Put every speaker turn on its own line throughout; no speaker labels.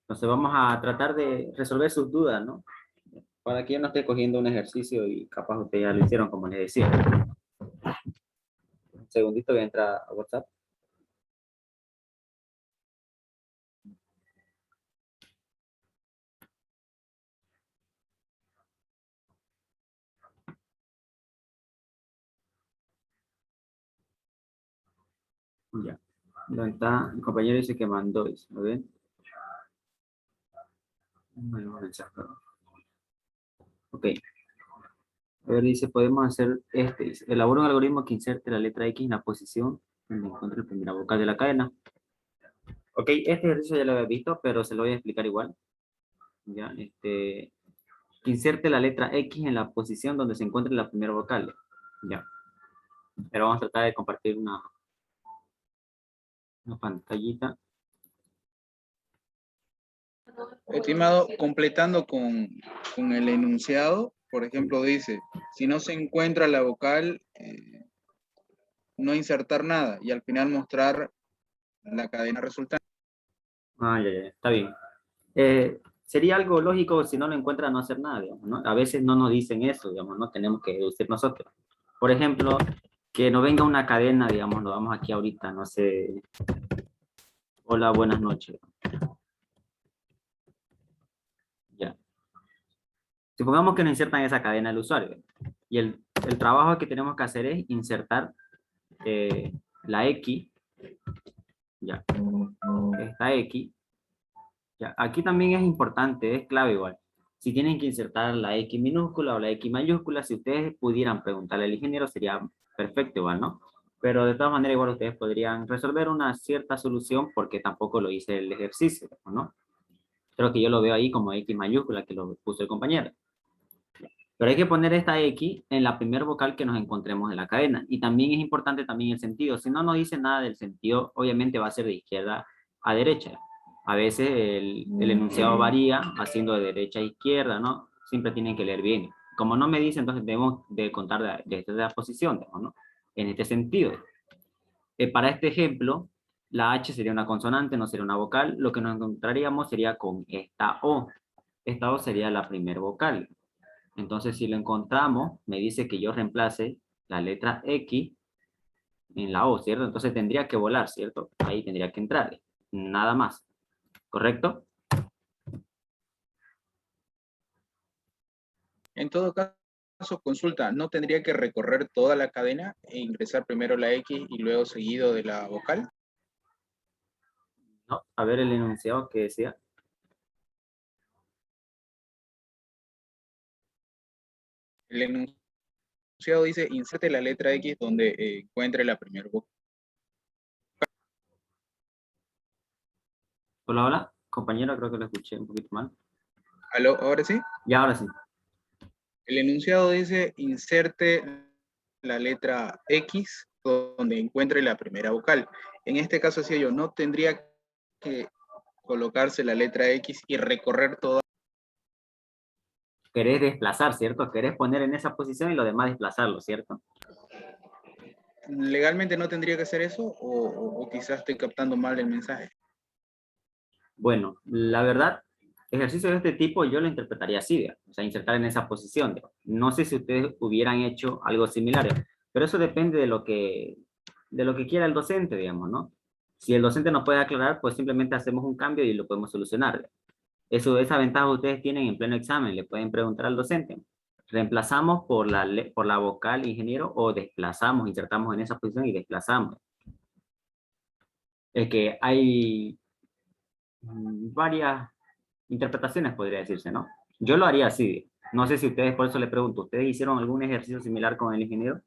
Entonces vamos a tratar de resolver sus dudas, ¿no? Para que yo no esté cogiendo un ejercicio y capaz ustedes ya lo hicieron, como les decía. Un segundito, voy a entrar a WhatsApp. Ya. ¿Dónde está? El compañero dice que mandó, dice, ¿lo ven? No hay un mensaje. Ok. A ver, dice, podemos hacer este. Dice, elabora un algoritmo que inserte la letra X en la posición donde encuentre la primera vocal de la cadena. Ok, este ejercicio ya lo había visto, pero se lo voy a explicar igual. Ya, que inserte la letra X en la posición donde se encuentre la primera vocal. Ya. Pero vamos a tratar de compartir una pantallita.
Estimado, completando con el enunciado, por ejemplo, dice, si no se encuentra la vocal, no insertar nada y al final mostrar la cadena resultante.
Ah, ya, ya, está bien. Sería algo lógico si no lo encuentra no hacer nada, digamos, ¿no? A veces no nos dicen eso, digamos, no tenemos que deducir nosotros. Por ejemplo, que no venga una cadena, digamos, lo vamos aquí ahorita, no sé. Hola, buenas noches. Ya. Supongamos que nos insertan esa cadena el usuario. Y el trabajo que tenemos que hacer es insertar la X. Ya. Esta X. Ya. Aquí también es importante, es clave igual. Si tienen que insertar la X minúscula o la X mayúscula, si ustedes pudieran preguntarle al ingeniero, sería perfecto igual, ¿no? Pero de todas maneras, igual ustedes podrían resolver una cierta solución porque tampoco lo hice el ejercicio, ¿no? Creo que yo lo veo ahí como X mayúscula que lo puso el compañero. Pero hay que poner esta X en la primera vocal que nos encontremos en la cadena. Y también es importante también el sentido. Si no nos dice nada del sentido, obviamente va a ser de izquierda a derecha. A veces el enunciado varía haciendo de derecha a izquierda, ¿no? Siempre tienen que leer bien. Como no me dice, entonces debemos de contar desde la posición, ¿no? En este sentido. Para este ejemplo, la H sería una consonante, no sería una vocal. Lo que nos encontraríamos sería con esta O. Esta O sería la primera vocal. Entonces, si lo encontramos, me dice que yo reemplace la letra X en la O, ¿cierto? Entonces tendría que volar, ¿cierto? Ahí tendría que entrar. Nada más. ¿Correcto?
En todo caso, consulta, ¿no tendría que recorrer toda la cadena e ingresar primero la X y luego seguido de la vocal?
¿No? A ver el enunciado que decía.
El enunciado dice, inserte la letra X donde encuentre la primera vocal.
Hola, hola. Compañero, creo que lo escuché un poquito mal.
¿Aló? ¿Ahora sí?
Ya, ahora sí.
El enunciado dice, inserte la letra X donde encuentre la primera vocal. En este caso, decía yo, no tendría que colocarse la letra X y recorrer toda.
Querés desplazar, ¿cierto? Querés poner en esa posición y lo demás desplazarlo, ¿cierto?
¿Legalmente no tendría que hacer eso? ¿O quizás estoy captando mal el mensaje?
Bueno, la verdad, ejercicio de este tipo yo lo interpretaría así, digamos, o sea, insertar en esa posición, digamos. No sé si ustedes hubieran hecho algo similar, pero eso depende de lo que quiera el docente, digamos, ¿no? Si el docente nos puede aclarar, pues simplemente hacemos un cambio y lo podemos solucionar. Esa ventaja ustedes tienen en pleno examen, le pueden preguntar al docente. ¿Reemplazamos por la vocal ingeniero o desplazamos, insertamos en esa posición y desplazamos? Es que hay varias interpretaciones, podría decirse, ¿no? Yo lo haría así. No sé si ustedes, por eso le pregunto, ¿ustedes hicieron algún ejercicio similar con el ingeniero?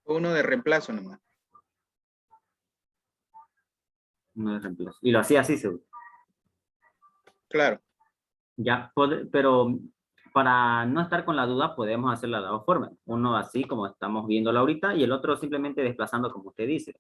Uno de reemplazo nomás.
No es reemplazo. Y lo hacía así, seguro.
Claro.
Ya, pero para no estar con la duda, podemos hacerlo de las dos formas. Uno así, como estamos viéndolo ahorita, y el otro simplemente desplazando, como usted dice.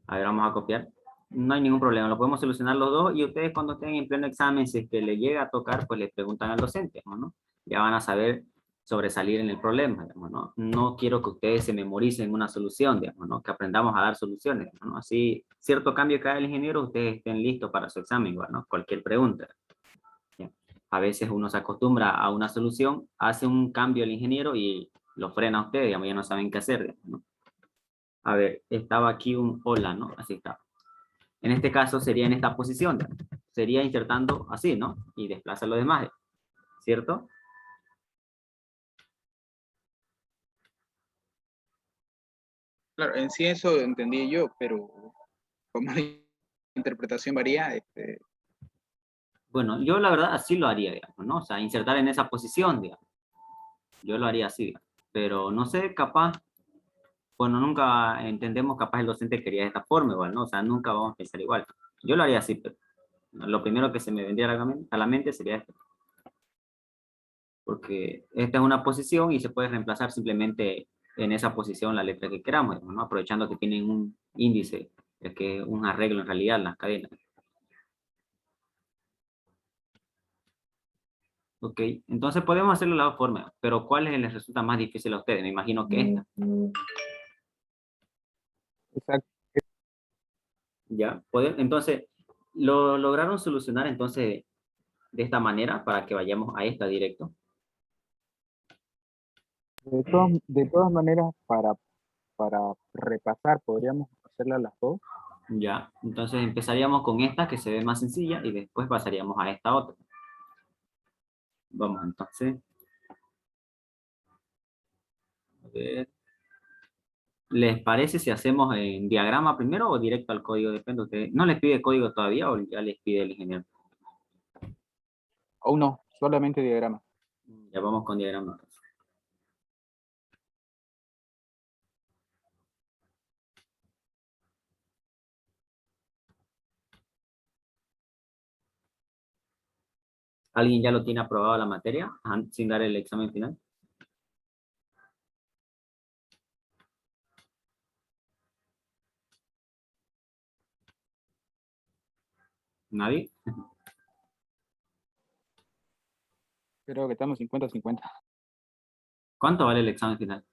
A ver, vamos a copiar. No hay ningún problema, lo podemos solucionar los dos, y ustedes cuando estén en pleno examen, si es que le llega a tocar, pues le preguntan al docente, ¿no? Ya van a saber sobresalir en el problema, digamos, ¿no? No quiero que ustedes se memoricen una solución, digamos, ¿no? Que aprendamos a dar soluciones, ¿no? Así, cierto cambio que haga el ingeniero, ustedes estén listos para su examen, igual, ¿no? Cualquier pregunta. ¿Ya? A veces uno se acostumbra a una solución, hace un cambio el ingeniero y lo frena a ustedes, digamos, ya no saben qué hacer, digamos, ¿no? A ver, estaba aquí un hola, ¿no? Así está. En este caso sería en esta posición, digamos. Sería insertando así, ¿no? Y desplaza los demás, ¿cierto?
Claro, en sí eso entendí yo, pero como la interpretación varía,
Bueno, yo la verdad así lo haría, digamos, ¿no? O sea, insertar en esa posición, digamos. Yo lo haría así, digamos. Pero no sé, capaz, bueno, nunca entendemos, capaz el docente quería de esta forma igual, ¿no? O sea, nunca vamos a pensar igual. Yo lo haría así, pero lo primero que se me vendría a la mente sería esto. Porque esta es una posición y se puede reemplazar simplemente en esa posición la letra que queramos, digamos, ¿no? Aprovechando que tienen un índice, que es un arreglo en realidad en las cadenas. Ok, entonces podemos hacerlo de las dos formas, pero ¿cuál les resulta más difícil a ustedes? Me imagino que esta.
Exacto.
Ya, entonces, lo lograron solucionar entonces de esta manera para que vayamos a esta directo.
De todas maneras, para repasar, podríamos hacerla las dos.
Ya, entonces empezaríamos con esta que se ve más sencilla y después pasaríamos a esta otra. Vamos entonces. A ver. ¿Les parece si hacemos en diagrama primero o directo al código? Depende de ustedes. ¿No les pide código todavía o ya les pide el ingeniero?
Aún no, solamente diagrama.
Ya vamos con diagrama. ¿Alguien ya lo tiene aprobado la materia sin dar el examen final? ¿Nadie?
Creo que estamos 50-50.
¿Cuánto vale el examen final?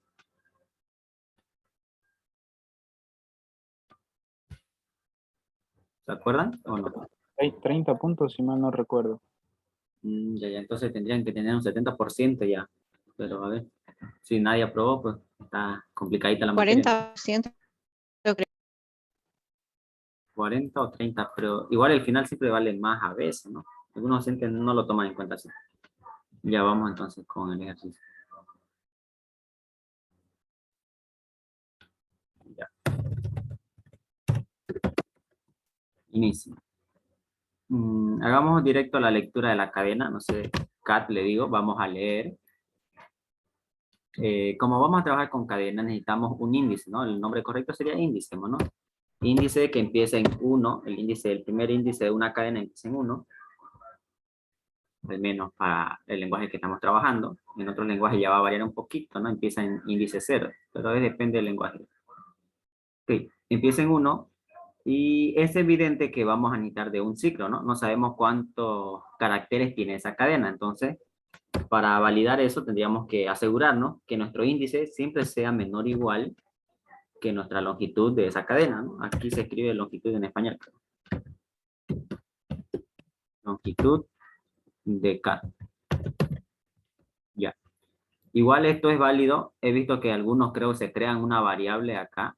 ¿Se acuerdan o no?
Hay 30 puntos, si mal no recuerdo.
Ya, ya, entonces tendrían que tener un 70% ya. Pero a ver, si nadie aprobó, pues está complicadita la materia.
40%, yo creo.
40 o 30, pero igual el final siempre vale más a veces, ¿no? Algunos docentes no lo toman en cuenta así. Ya vamos entonces con el ejercicio. Ya. Inicio. Hagamos directo la lectura de la cadena, no sé, Cat le digo, vamos a leer. Como vamos a trabajar con cadenas, necesitamos un índice, ¿no? El nombre correcto sería índice, ¿no? Índice que empieza en 1, el primer índice de una cadena empieza en 1, al menos para el lenguaje que estamos trabajando. En otros lenguajes ya va a variar un poquito, ¿no? Empieza en índice 0, pero depende del lenguaje. Ok, empieza en 1 y es evidente que vamos a necesitar de un ciclo, ¿no? No sabemos cuántos caracteres tiene esa cadena, entonces para validar eso tendríamos que asegurarnos que nuestro índice siempre sea menor o igual que nuestra longitud de esa cadena, ¿no? Aquí se escribe longitud en español. Longitud de cat. Ya. Igual esto es válido. He visto que algunos creo se crean una variable acá.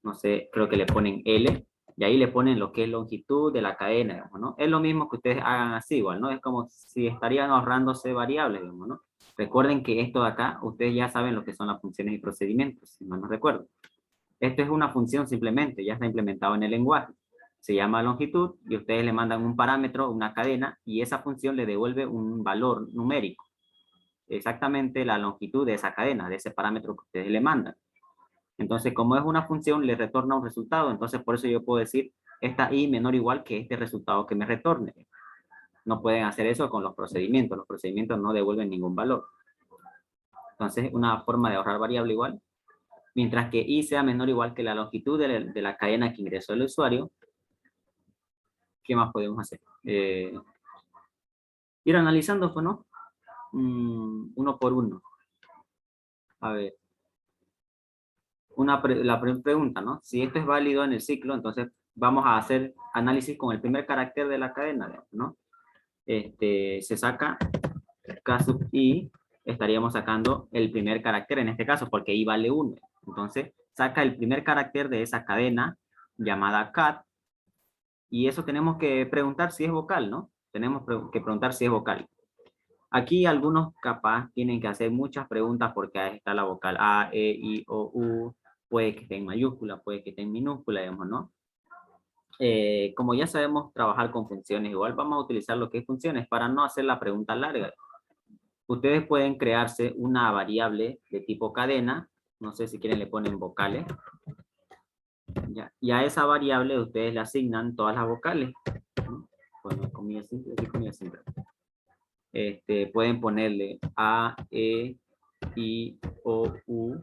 No sé, creo que le ponen L. Y ahí le ponen lo que es longitud de la cadena, digamos, ¿no? Es lo mismo que ustedes hagan así igual, ¿no? Es como si estarían ahorrándose variables, digamos, ¿no? Recuerden que esto de acá, ustedes ya saben lo que son las funciones y procedimientos, si mal no recuerdo. Esto es una función simplemente, ya está implementado en el lenguaje. Se llama longitud y ustedes le mandan un parámetro, una cadena, y esa función le devuelve un valor numérico. Exactamente la longitud de esa cadena, de ese parámetro que ustedes le mandan. Entonces, como es una función, le retorna un resultado. Entonces, por eso yo puedo decir, esta i menor o igual que este resultado que me retorne. No pueden hacer eso con los procedimientos. Los procedimientos no devuelven ningún valor. Entonces, una forma de ahorrar variable igual. Mientras que i sea menor o igual que la longitud de la cadena que ingresó el usuario, ¿qué más podemos hacer? Ir analizando, pues, ¿no? Uno por uno. A ver. La primera pregunta, ¿no? Si esto es válido en el ciclo, entonces vamos a hacer análisis con el primer carácter de la cadena, ¿no? Se saca K sub I, estaríamos sacando el primer carácter en este caso, porque I vale 1. Entonces, saca el primer carácter de esa cadena llamada cat, y eso tenemos que preguntar si es vocal, ¿no? Tenemos que preguntar si es vocal. Aquí algunos capaz tienen que hacer muchas preguntas porque ahí está la vocal A, E, I, O, U, puede que esté en mayúscula, puede que esté en minúscula, digamos, ¿no? Como ya sabemos trabajar con funciones, igual vamos a utilizar lo que es funciones para no hacer la pregunta larga. Ustedes pueden crearse una variable de tipo cadena, no sé si quieren le ponen vocales, ya, y a esa variable ustedes le asignan todas las vocales, ¿no? Bueno, comillas simples y comillas simples. Pueden ponerle A, E, I, O, U,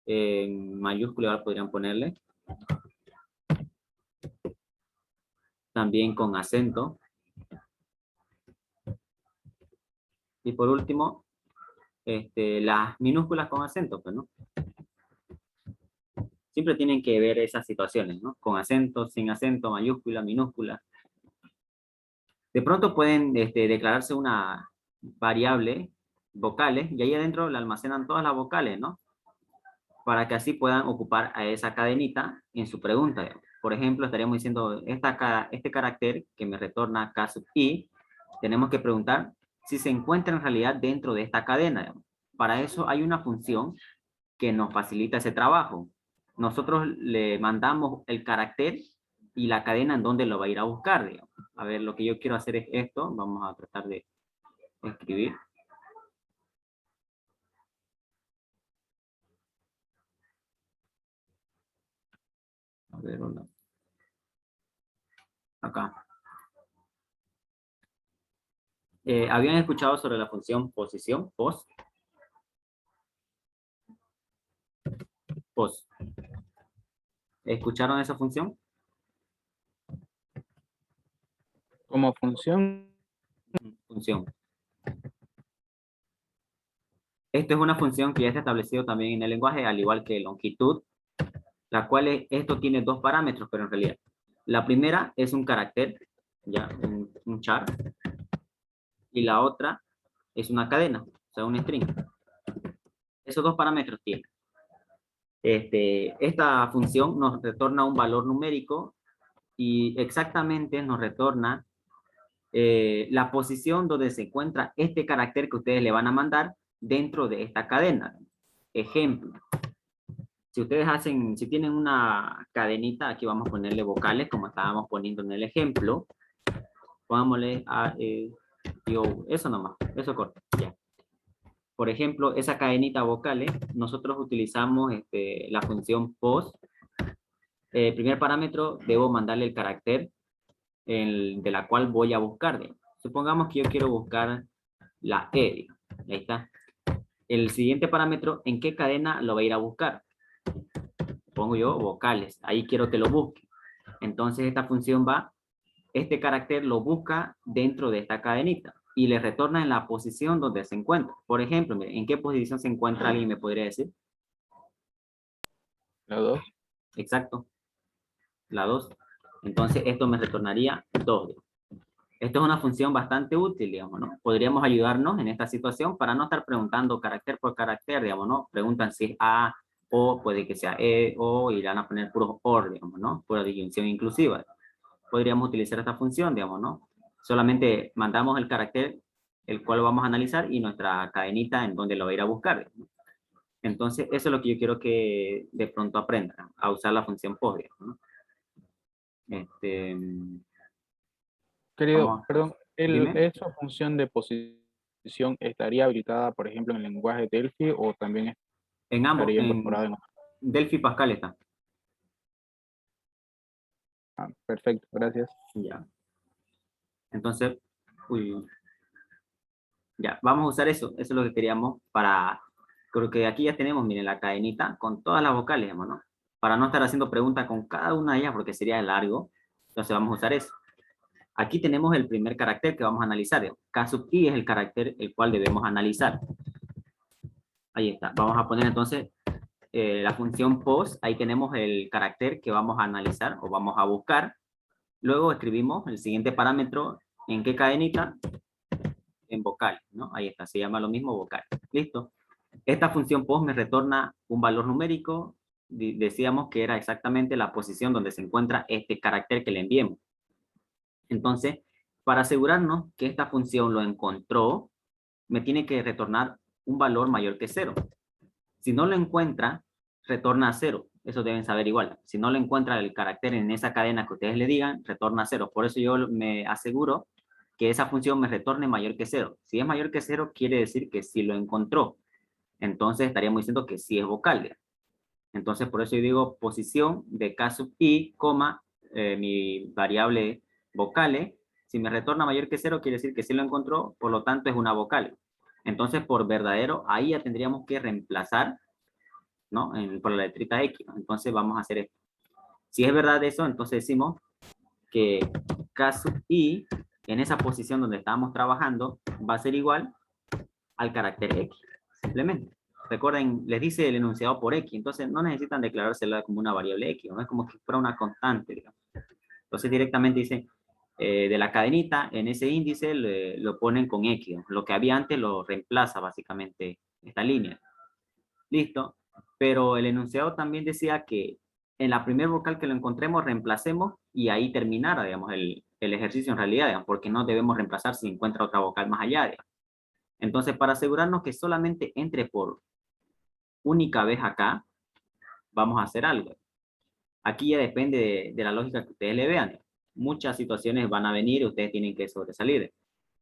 en mayúscula podrían ponerle. También con acento. Y por último, las minúsculas con acento, pues, ¿no? Siempre tienen que ver esas situaciones, ¿no? Con acento, sin acento, mayúscula, minúscula. De pronto pueden declararse una variable, vocales, y ahí adentro le almacenan todas las vocales, ¿no? Para que así puedan ocupar a esa cadenita en su pregunta. Por ejemplo, estaríamos diciendo, este carácter que me retorna K sub I, tenemos que preguntar si se encuentra en realidad dentro de esta cadena. Para eso hay una función que nos facilita ese trabajo. Nosotros le mandamos el carácter y la cadena en donde lo va a ir a buscar, digamos. A ver, lo que yo quiero hacer es esto. Vamos a tratar de escribir. A ver, hola. Acá. ¿Habían escuchado sobre la función posición, pos? Pos. ¿Escucharon esa función?
Como función,
Función. Esta es una función que ya está establecido también en el lenguaje, al igual que longitud, la cual esto tiene dos parámetros, pero en realidad. La primera es un carácter, ya, un char, y la otra es una cadena, o sea, un string. Esos dos parámetros tiene. Esta función nos retorna un valor numérico y exactamente nos retorna la posición donde se encuentra este carácter que ustedes le van a mandar dentro de esta cadena. Ejemplo, si ustedes si tienen una cadenita, aquí vamos a ponerle vocales, como estábamos poniendo en el ejemplo, pongámosle A, E, I, O, eso nomás, eso corto, ya. Por ejemplo, esa cadenita vocales, nosotros utilizamos la función pos. Primer parámetro, debo mandarle el carácter de la cual voy a buscar. Supongamos que yo quiero buscar la E, ahí está. El siguiente parámetro, ¿en qué cadena lo va a ir a buscar? Pongo yo vocales, ahí quiero que lo busque. Entonces esta función este carácter lo busca dentro de esta cadenita y le retorna en la posición donde se encuentra. Por ejemplo, miren, ¿en qué posición se encuentra alguien? ¿Me podría decir?
la 2.
Exacto, la 2. Entonces esto me retornaría 2. Esto es una función bastante útil, digamos, ¿no? Podríamos ayudarnos en esta situación para no estar preguntando carácter por carácter, digamos, ¿no? Preguntan si es A, O, puede que sea E, O, y le van a poner puros OR, digamos, ¿no? Pura disyunción inclusiva. Podríamos utilizar esta función, digamos, ¿no? Solamente mandamos el carácter, el cual vamos a analizar, y nuestra cadenita en donde lo va a ir a buscar, ¿no? Entonces, eso es lo que yo quiero que de pronto aprendan, a usar la función POS, digamos, ¿no?
Querido,
Vamos,
perdón,
dime.
¿esa función de posición estaría habilitada, por ejemplo, en el lenguaje Delphi o también
En ambos,
estaría
en
incorporada en otro?
Delphi Pascal está.
Ah, perfecto, gracias.
Ya. Entonces, uy, ya, vamos a usar eso. Eso es lo que queríamos para, creo que aquí ya tenemos, miren, la cadenita con todas las vocales, digamos, ¿no? Para no estar haciendo preguntas con cada una de ellas porque sería largo. Entonces vamos a usar eso. Aquí tenemos el primer carácter que vamos a analizar. K sub I es el carácter el cual debemos analizar. Ahí está. Vamos a poner entonces la función post. Ahí tenemos el carácter que vamos a analizar o vamos a buscar. Luego escribimos el siguiente parámetro. ¿En qué cadenita? En vocal, ¿no? Ahí está. Se llama lo mismo vocal. Listo. Esta función post me retorna un valor numérico. Decíamos que era exactamente la posición donde se encuentra este carácter que le enviemos. Entonces, para asegurarnos que esta función lo encontró, me tiene que retornar un valor mayor que 0. Si no lo encuentra, retorna 0. Eso deben saber igual. Si no lo encuentra el carácter en esa cadena que ustedes le digan, retorna 0. Por eso yo me aseguro que esa función me retorne mayor que 0. Si es mayor que 0, quiere decir que sí lo encontró. Entonces estaríamos diciendo que sí es vocal. Entonces por eso yo digo posición de K sub i, coma, mi variable vocales. Si me retorna mayor que 0, quiere decir que sí lo encontró, por lo tanto es una vocal. Entonces por verdadero, ahí ya tendríamos que reemplazar, ¿no? Por la letrita X, ¿no? Entonces vamos a hacer esto. Si es verdad eso, entonces decimos que K sub i, en esa posición donde estábamos trabajando, va a ser igual al carácter X, simplemente. Recuerden, les dice el enunciado por X, entonces no necesitan declarársela como una variable X, no es como que fuera una constante, digamos. Entonces directamente dice, de la cadenita, en ese índice lo ponen con X, ¿no? Lo que había antes lo reemplaza básicamente esta línea. Listo, pero el enunciado también decía que en la primer vocal que lo encontremos, reemplacemos y ahí terminara, digamos, el ejercicio en realidad, digamos, porque no debemos reemplazar si encuentra otra vocal más allá, digamos. Entonces, para asegurarnos que solamente entre por única vez acá, vamos a hacer algo. Aquí ya depende de la lógica que ustedes le vean. Muchas situaciones van a venir y ustedes tienen que sobresalir.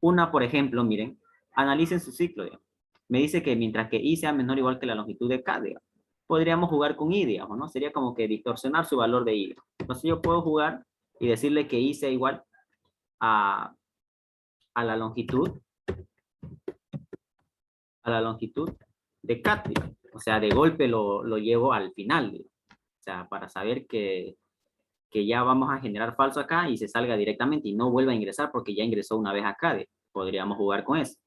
Una, por ejemplo, miren, analicen su ciclo. Digamos. Me dice que mientras que i sea menor o igual que la longitud de k, digamos, podríamos jugar con i, digamos, ¿no? Sería como que distorsionar su valor de i. Entonces yo puedo jugar y decirle que i sea igual a, a la longitud de k, digamos. O sea, de golpe lo llevo al final, digamos. O sea, para saber que ya vamos a generar falso acá y se salga directamente y no vuelva a ingresar porque ya ingresó una vez acá. Podríamos jugar con eso.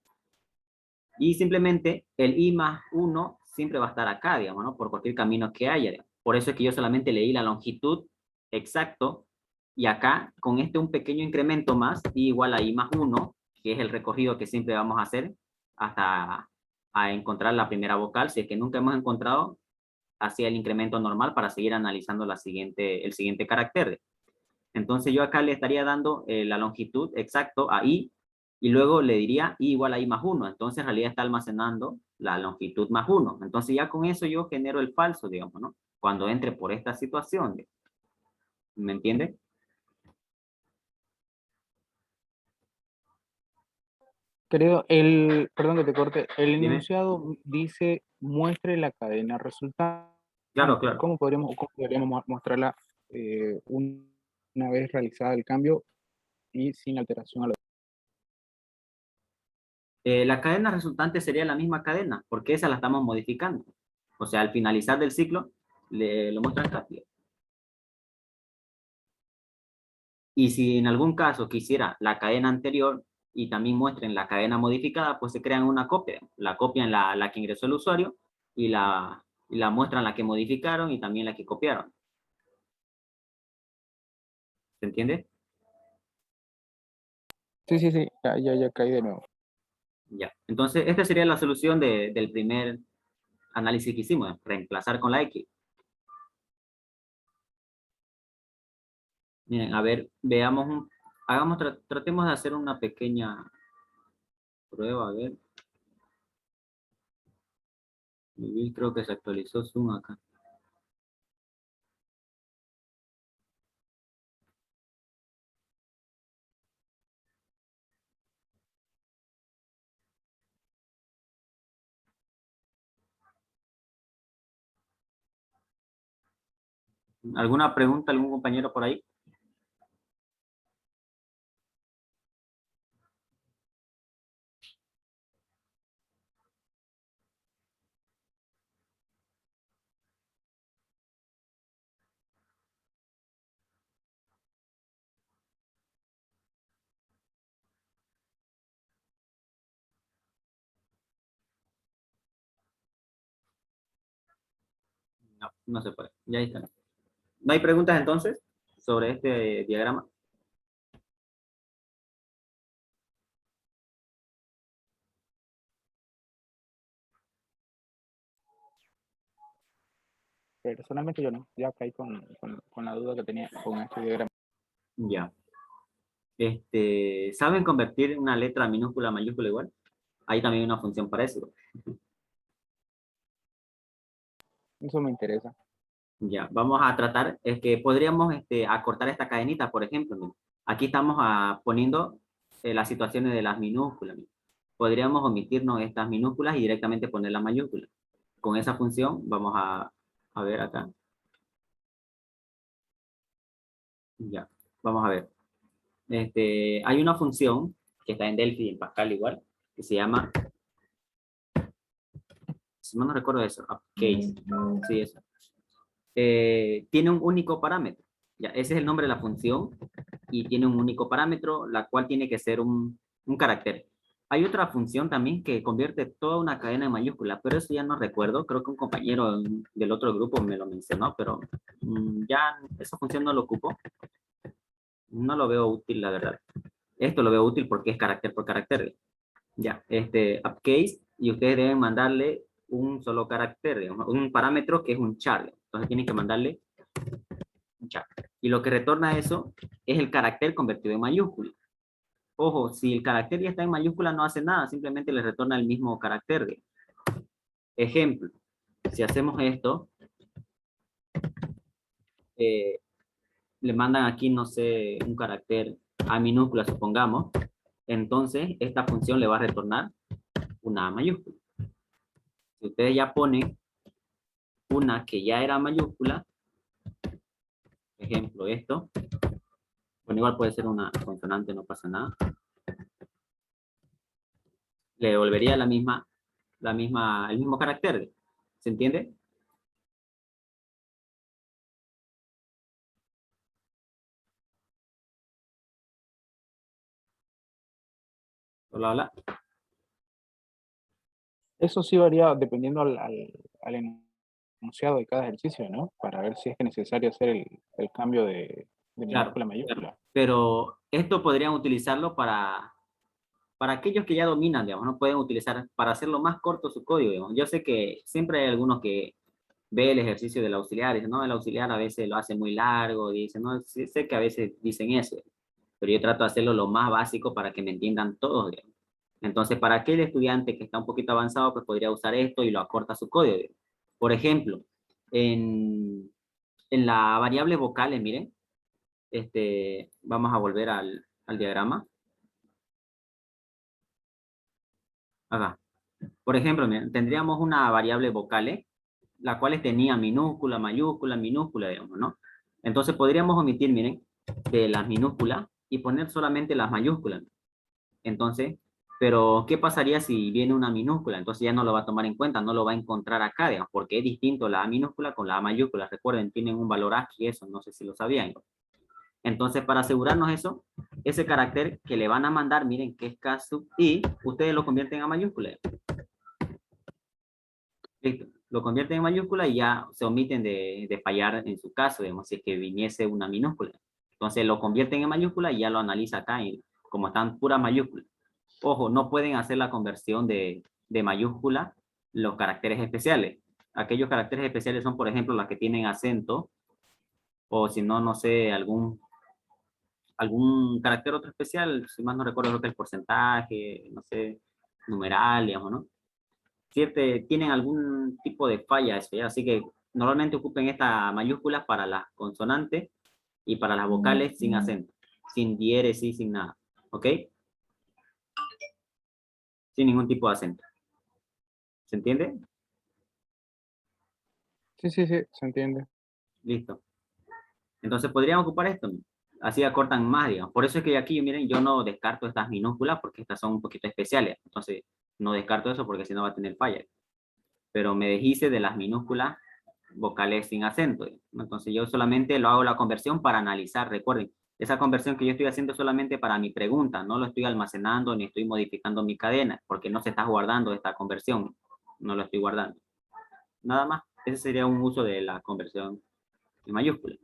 Y simplemente el i más 1 siempre va a estar acá, digamos, ¿no? Por cualquier camino que haya. Digamos. Por eso es que yo solamente leí la longitud exacto y acá con este un pequeño incremento más, i igual a i más 1, que es el recorrido que siempre vamos a hacer hasta a encontrar la primera vocal. Si es que nunca hemos encontrado, hacia el incremento normal para seguir analizando el siguiente carácter. Entonces yo acá le estaría dando la longitud exacto a i y luego le diría i igual a i más 1. Entonces en realidad está almacenando la longitud más 1. Entonces ya con eso yo genero el falso, digamos, ¿no? Cuando entre por esta situación. ¿Me entiende?
Creo, perdón que te corte, el
Dime.
enunciado dice muestre la cadena resultante.
Claro, claro.
¿Cómo podríamos mostrarla una vez realizada el cambio y sin alteración a la...
La cadena resultante sería la misma cadena, porque esa la estamos modificando. O sea, al finalizar del ciclo, lo muestran acá. Y si en algún caso quisiera la cadena anterior y también muestren la cadena modificada, pues se crean una copia. La copian la que ingresó el usuario y la muestran la que modificaron y también la que copiaron. ¿Se entiende?
Sí, sí, sí, ya caí de nuevo.
Ya. Entonces, esta sería la solución del primer análisis que hicimos, reemplazar con la X. Miren, a ver, veamos, tratemos de hacer una pequeña prueba, a ver. Creo que se actualizó Zoom acá. ¿Alguna pregunta, algún compañero por ahí? No, no se puede. Ya está. ¿No hay preguntas entonces sobre este diagrama?
Personalmente yo no, ya caí con la duda que tenía con este diagrama.
Ya. ¿Saben convertir una letra minúscula a mayúscula igual? Hay también una función para eso.
Eso me interesa.
Ya, vamos a tratar, es que podríamos acortar esta cadenita, por ejemplo. Mira. Aquí estamos poniendo las situaciones de las minúsculas. Mira. Podríamos omitirnos estas minúsculas y directamente poner la mayúscula. Con esa función vamos a ver acá. Ya, vamos a ver. Hay una función que está en Delphi y en Pascal igual, que se llama, si no recuerdo eso, upcase. Sí, eso. Tiene un único parámetro. Ya, ese es el nombre de la función y tiene un único parámetro, la cual tiene que ser un carácter. Hay otra función también que convierte toda una cadena en mayúscula, pero eso ya no recuerdo. Creo que un compañero del otro grupo me lo mencionó, pero ya esa función no lo ocupo. No lo veo útil, la verdad. Esto lo veo útil porque es carácter por carácter. Ya, upcase, y ustedes deben mandarle un solo carácter, digamos, un parámetro que es un char. Entonces tienen que mandarle un char. Y lo que retorna eso es el carácter convertido en mayúscula. Ojo, si el carácter ya está en mayúscula no hace nada, simplemente le retorna el mismo carácter. Ejemplo, si hacemos esto, le mandan aquí, no sé, un carácter A minúscula, supongamos, entonces esta función le va a retornar una A mayúscula. Si ustedes ya ponen una que ya era mayúscula, ejemplo esto, bueno, igual puede ser una consonante, no pasa nada, le devolvería el mismo carácter, ¿se entiende? Hola, hola.
Eso sí varía dependiendo al enunciado de cada ejercicio, ¿no? Para ver si es que es necesario hacer el cambio de
Claro,
minúscula a mayúscula.
pero esto podrían utilizarlo para aquellos que ya dominan, digamos, no pueden utilizar para hacerlo más corto su código, digamos. Yo sé que siempre hay algunos que ve el ejercicio del auxiliar y dicen, no, el auxiliar a veces lo hace muy largo, dicen, no, sí, sé que a veces dicen eso, pero yo trato de hacerlo lo más básico para que me entiendan todos, digamos. Entonces, para aquel estudiante que está un poquito avanzado, pues podría usar esto y lo acorta su código, digamos. Por ejemplo, en la variable vocales, miren, vamos a volver al diagrama. Acá. Por ejemplo, miren, tendríamos una variable vocales, la cual tenía minúscula, mayúscula, minúscula, digamos, ¿no? Entonces podríamos omitir, miren, de las minúsculas y poner solamente las mayúsculas. Entonces, pero ¿qué pasaría si viene una minúscula? Entonces ya no lo va a tomar en cuenta, no lo va a encontrar acá, digamos, porque es distinto la A minúscula con la A mayúscula. Recuerden, tienen un valor aquí, eso, no sé si lo sabían. Entonces, para asegurarnos eso, ese carácter que le van a mandar, miren que es K sub I, ustedes lo convierten a mayúscula. Listo. Lo convierten en mayúscula y ya se omiten de fallar en su caso, digamos, si es que viniese una minúscula. Entonces lo convierten en mayúscula y ya lo analiza acá, como están puras mayúsculas. Ojo, no pueden hacer la conversión de mayúscula los caracteres especiales. Aquellos caracteres especiales son, por ejemplo, las que tienen acento, o si no, no sé, algún carácter otro especial, si más no recuerdo, creo que el porcentaje, no sé, numeral, digamos, ¿no? Tienen algún tipo de falla eso, ¿ya? Así que normalmente ocupen esta mayúscula para las consonantes y para las vocales sin acento, sin diéresis, sin nada, ¿ok? Sin ningún tipo de acento. ¿Se entiende?
Sí, sí, sí, se entiende.
Listo. Entonces podrían ocupar esto, así acortan más, digamos. Por eso es que aquí, miren, yo no descarto estas minúsculas porque estas son un poquito especiales. Entonces no descarto eso porque si no va a tener falla. Pero me deshice de las minúsculas vocales sin acento. Entonces yo solamente lo hago la conversión para analizar. Recuerden, esa conversión que yo estoy haciendo solamente para mi pregunta. No lo estoy almacenando ni estoy modificando mi cadena porque no se está guardando esta conversión. No lo estoy guardando. Nada más. Ese sería un uso de la conversión en mayúscula.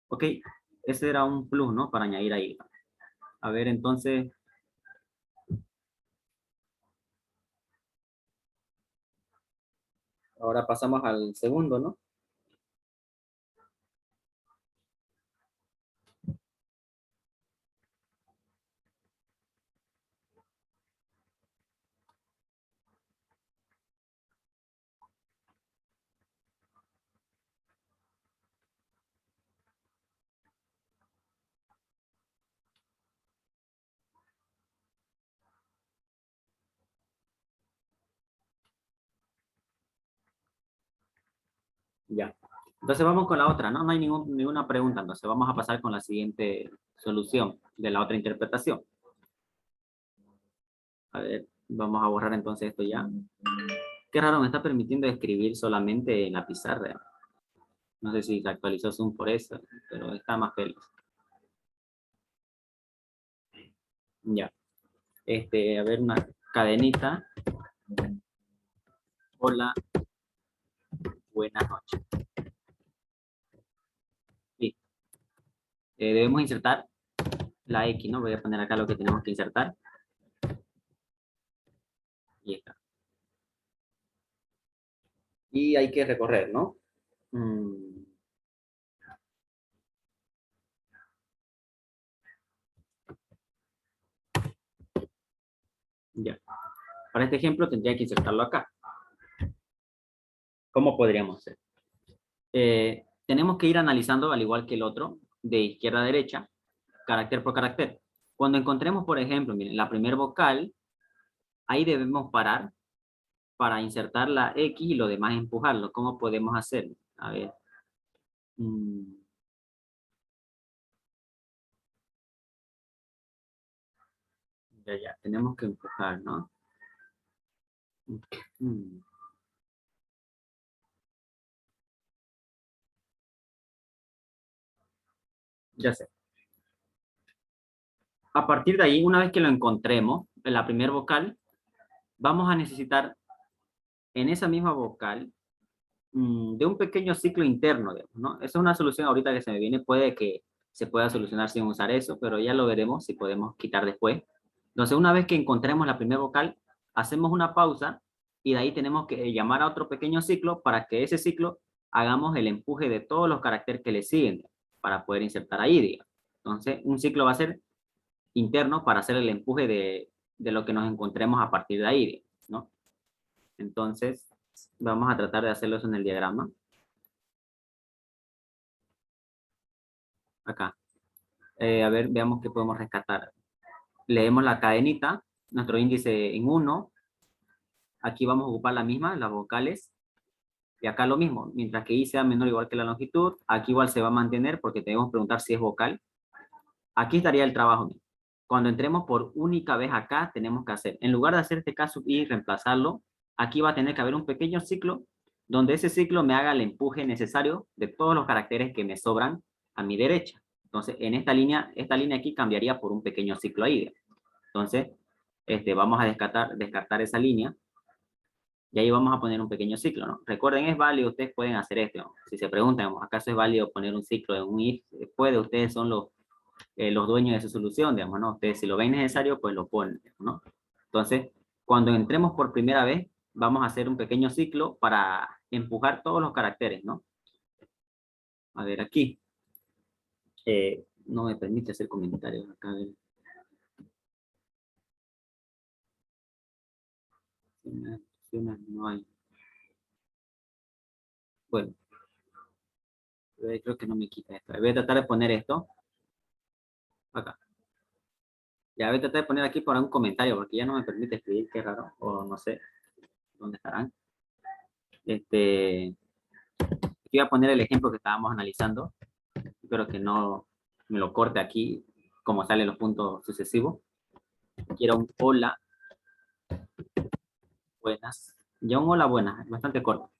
Ok, ese era un plus, ¿no? Para añadir ahí. A ver, entonces, ahora pasamos al segundo, ¿no? Ya. Entonces vamos con la otra, ¿no? No hay ninguna pregunta, entonces vamos a pasar con la siguiente solución de la otra interpretación. A ver, vamos a borrar entonces esto ya. Qué raro, me está permitiendo escribir solamente en la pizarra. No sé si se actualizó Zoom por eso, pero está más feliz. Ya. A ver, una cadenita. Hola, buenas noches. Listo. Debemos insertar la X, ¿no? Voy a poner acá lo que tenemos que insertar. Y está. Y hay que recorrer, ¿no? Ya. Para este ejemplo tendría que insertarlo acá. ¿Cómo podríamos hacer? Tenemos que ir analizando, al igual que el otro, de izquierda a derecha, carácter por carácter. Cuando encontremos, por ejemplo, miren, la primera vocal, ahí debemos parar para insertar la X y lo demás empujarlo. ¿Cómo podemos hacerlo? A ver. Ya, tenemos que empujar, ¿no? Ya sé. A partir de ahí, una vez que lo encontremos, en la primera vocal, vamos a necesitar en esa misma vocal de un pequeño ciclo interno, digamos, ¿no? Esa es una solución ahorita que se me viene, puede que se pueda solucionar sin usar eso, pero ya lo veremos si podemos quitar después. Entonces, una vez que encontremos la primera vocal, hacemos una pausa y de ahí tenemos que llamar a otro pequeño ciclo para que ese ciclo hagamos el empuje de todos los caracteres que le siguen para poder insertar ahí, digamos. Entonces, un ciclo va a ser interno para hacer el empuje de lo que nos encontremos a partir de ahí, ¿no? Entonces, vamos a tratar de hacerlo eso en el diagrama. Acá. A ver, veamos qué podemos rescatar. Leemos la cadenita, nuestro índice en 1. Aquí vamos a ocupar la misma, las vocales. Y acá lo mismo, mientras que I sea menor o igual que la longitud, aquí igual se va a mantener porque debemos preguntar si es vocal. Aquí estaría el trabajo. Cuando entremos por única vez acá, tenemos que hacer, en lugar de hacer este caso y reemplazarlo, aquí va a tener que haber un pequeño ciclo, donde ese ciclo me haga el empuje necesario de todos los caracteres que me sobran a mi derecha. Entonces, en esta línea aquí cambiaría por un pequeño ciclo ahí. Entonces, vamos a descartar esa línea, y ahí vamos a poner un pequeño ciclo, ¿no? Recuerden, es válido, ustedes pueden hacer esto, ¿no? Si se preguntan, ¿acaso es válido poner un ciclo en un if? Puede, ustedes son los dueños de su solución, digamos, ¿no? Ustedes si lo ven necesario, pues lo ponen, ¿no? Entonces, cuando entremos por primera vez, vamos a hacer un pequeño ciclo para empujar todos los caracteres, ¿no? A ver, aquí. No me permite hacer comentarios acá. A ver. No hay. Bueno, creo que no me quita esto. Voy a tratar de poner esto acá. Ya voy a tratar de poner aquí para un comentario, porque ya no me permite escribir, qué raro, o no sé dónde estarán. Aquí voy a poner el ejemplo que estábamos analizando. Espero que no me lo corte aquí, como salen los puntos sucesivos. Quiero un hola, buenas. Ya un hola, buenas, bastante corto.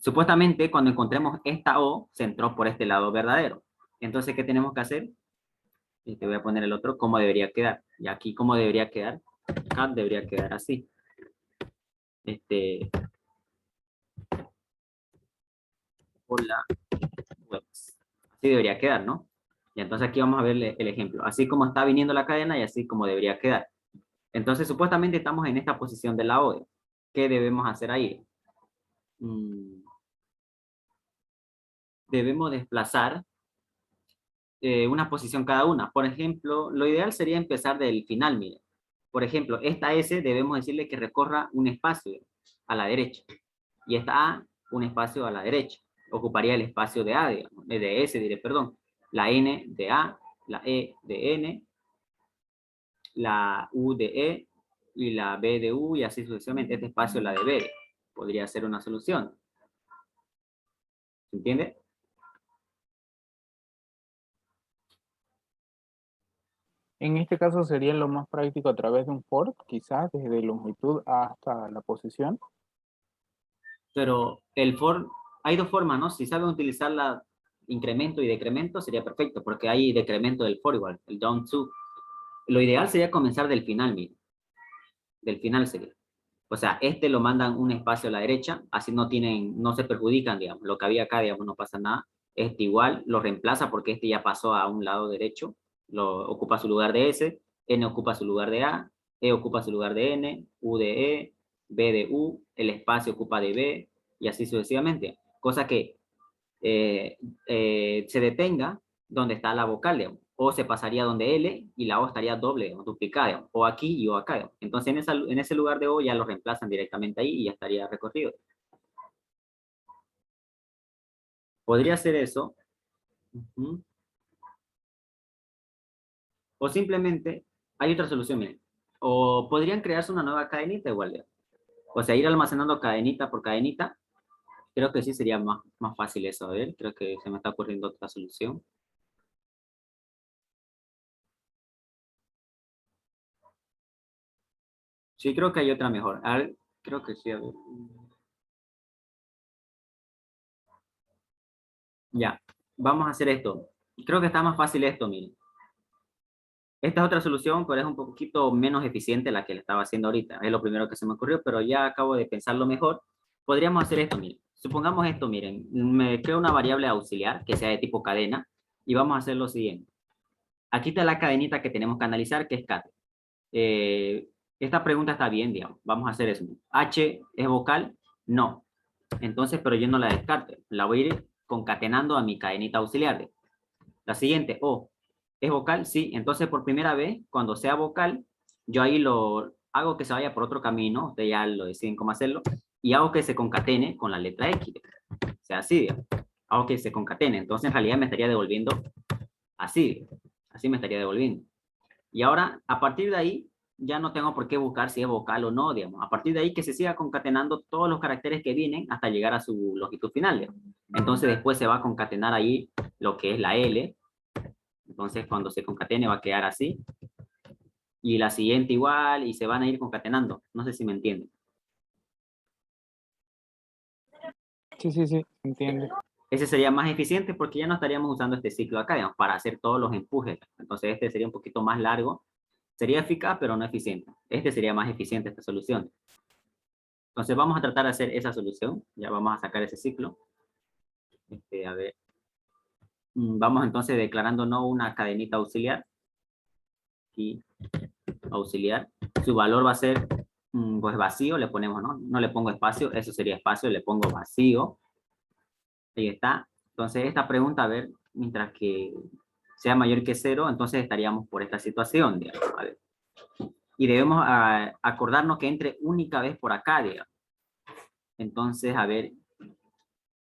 Supuestamente, cuando encontremos esta O, se entró por este lado verdadero. Entonces, ¿qué tenemos que hacer? Te voy a poner el otro, cómo debería quedar. Y aquí, ¿cómo debería quedar? Acá debería quedar así. Hola, webs. Así debería quedar, ¿no? Y entonces aquí vamos a ver el ejemplo. Así como está viniendo la cadena y así como debería quedar. Entonces, supuestamente estamos en esta posición de la O. ¿Qué debemos hacer ahí? Debemos desplazar una posición cada una. Por ejemplo, lo ideal sería empezar del final, miren. Por ejemplo, esta S debemos decirle que recorra un espacio a la derecha. Y esta A, un espacio a la derecha. Ocuparía el espacio de A, digamos, de S, diré, perdón. La N de A, la E de N, la U de E y la B de U y así sucesivamente. Este espacio la de B. Podría ser una solución. ¿Se entiende?
En este caso sería lo más práctico a través de un for, quizás desde longitud hasta la posición.
Pero el for, hay dos formas, ¿no? Si saben utilizar la incremento y decremento sería perfecto, porque hay decremento del for igual, el down to. Lo ideal sería comenzar del final, mire. Del final sería. O sea, este lo mandan un espacio a la derecha, así no tienen, no se perjudican, digamos. Lo que había acá, digamos, no pasa nada. Este igual lo reemplaza porque este ya pasó a un lado derecho, lo ocupa su lugar de S, N ocupa su lugar de A, E ocupa su lugar de N, U de E, B de U, el espacio ocupa de B, y así sucesivamente. Cosa que se detenga donde está la vocal, digamos, o se pasaría donde L y la O estaría doble, digamos, duplicada, digamos, o aquí y O acá. Digamos. Entonces en ese lugar de O ya lo reemplazan directamente ahí y ya estaría recorrido. Podría ser eso. O simplemente, hay otra solución, miren. O podrían crearse una nueva cadenita igual. Digamos. O sea, ir almacenando cadenita por cadenita. Creo que sí sería más fácil eso. A ver, creo que se me está ocurriendo otra solución. Sí, creo que hay otra mejor. A ver, creo que sí. A ver. Ya, vamos a hacer esto. Creo que está más fácil esto, miren. Esta es otra solución, pero es un poquito menos eficiente la que le estaba haciendo ahorita. Es lo primero que se me ocurrió, pero ya acabo de pensarlo mejor. Podríamos hacer esto, miren. Supongamos esto, miren. Me creo una variable auxiliar que sea de tipo cadena y vamos a hacer lo siguiente. Aquí está la cadenita que tenemos que analizar, que es cat. Esta pregunta está bien, digamos. Vamos a hacer eso. H es vocal, no. Entonces, pero yo no la descarto. La voy a ir concatenando a mi cadenita auxiliar. La siguiente, O, ¿es vocal? Sí. Entonces, por primera vez, cuando sea vocal, yo ahí lo hago que se vaya por otro camino. Ustedes ya lo deciden cómo hacerlo. Y hago que se concatene con la letra X. O sea, así, digamos. Hago que se concatene. Entonces, en realidad me estaría devolviendo así. Así me estaría devolviendo. Y ahora, a partir de ahí, ya no tengo por qué buscar si es vocal o no, digamos. A partir de ahí que se siga concatenando todos los caracteres que vienen hasta llegar a su longitud final, digamos. Entonces después se va a concatenar ahí lo que es la L. Entonces cuando se concatene va a quedar así. Y la siguiente igual, y se van a ir concatenando. No sé si me entienden.
Sí, entiende.
Ese sería más eficiente porque ya no estaríamos usando este ciclo acá, digamos, para hacer todos los empujes. Entonces este sería un poquito más largo. Sería eficaz, pero no eficiente. Este sería más eficiente, esta solución. Entonces vamos a tratar de hacer esa solución. Ya vamos a sacar ese ciclo. A ver. Vamos entonces declarando no una cadenita auxiliar. Aquí, auxiliar. Su valor va a ser pues vacío, le ponemos, ¿no? No le pongo espacio, eso sería espacio, le pongo vacío. Ahí está. Entonces esta pregunta, a ver, mientras que sea mayor que 0, entonces estaríamos por esta situación, digamos. A ver. Y debemos acordarnos que entre única vez por acá, digamos. Entonces, a ver,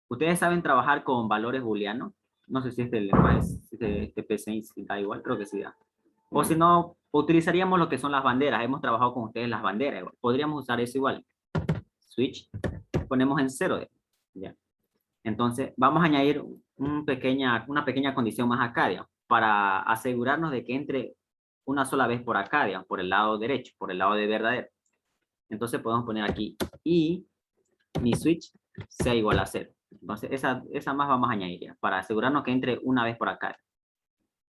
¿ustedes saben trabajar con valores booleanos? No sé si este lenguaje, este PCI da igual, creo que sí da. O si no, utilizaríamos lo que son las banderas. Hemos trabajado con ustedes las banderas. Igual. Podríamos usar eso igual. Switch, ponemos en 0. ¿Ya? Entonces, vamos a añadir una pequeña condición más acá, digamos, para asegurarnos de que entre una sola vez por acá, digamos, por el lado derecho, por el lado de verdadero. Entonces podemos poner aquí y mi switch sea igual a 0. Entonces esa más vamos a añadir ya, para asegurarnos que entre una vez por acá.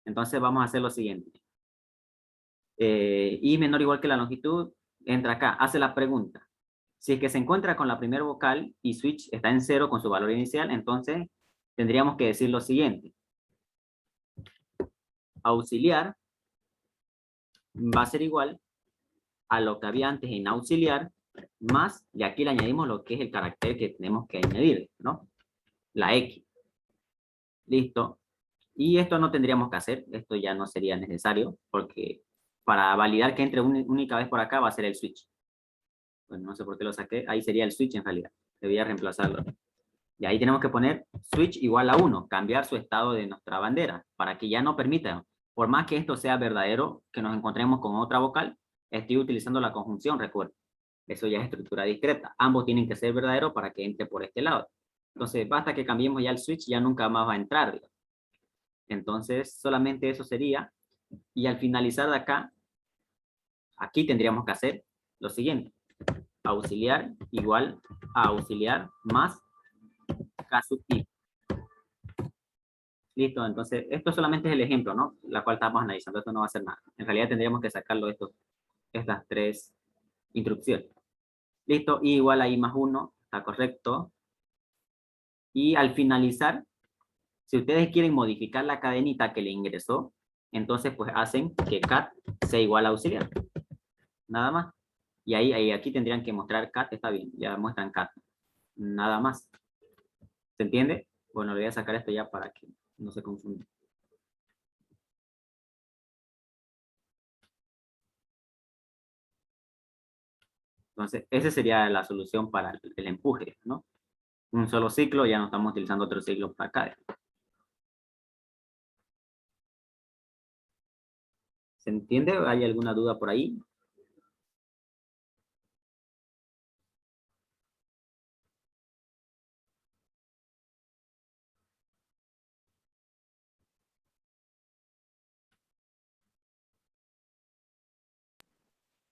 Entonces vamos a hacer lo siguiente. Y menor o igual que la longitud, entra acá, hace la pregunta. Si es que se encuentra con la primera vocal y switch está en 0 con su valor inicial, entonces tendríamos que decir lo siguiente. Auxiliar va a ser igual a lo que había antes en auxiliar, más, y aquí le añadimos lo que es el carácter que tenemos que añadir, ¿no? La X. Listo. Y esto no tendríamos que hacer, esto ya no sería necesario, porque para validar que entre única vez por acá va a ser el switch. Bueno, no sé por qué lo saqué, ahí sería el switch en realidad, debía reemplazarlo. Y ahí tenemos que poner switch igual a 1, cambiar su estado de nuestra bandera, para que ya no permita, por más que esto sea verdadero, que nos encontremos con otra vocal, estoy utilizando la conjunción, recuerda. Eso ya es estructura discreta. Ambos tienen que ser verdaderos para que entre por este lado. Entonces, basta que cambiemos ya el switch, ya nunca más va a entrar, digamos. Entonces, solamente eso sería. Y al finalizar de acá, aquí tendríamos que hacer lo siguiente. Auxiliar igual a auxiliar más K sub I. Listo, entonces esto solamente es el ejemplo, ¿no? La cual estamos analizando, esto no va a ser nada. En realidad tendríamos que sacarlo estas tres instrucciones. Listo, y igual a I más 1, está correcto. Y al finalizar, si ustedes quieren modificar la cadenita que le ingresó, entonces pues hacen que cat sea igual a auxiliar. Nada más. Y ahí aquí tendrían que mostrar cat, está bien, ya muestran cat. Nada más. ¿Se entiende? Bueno, le voy a sacar esto ya para que no se confunda. Entonces, esa sería la solución para el empuje, ¿no? Un solo ciclo, ya no estamos utilizando otro ciclo para acá. ¿Se entiende? ¿Hay alguna duda por ahí?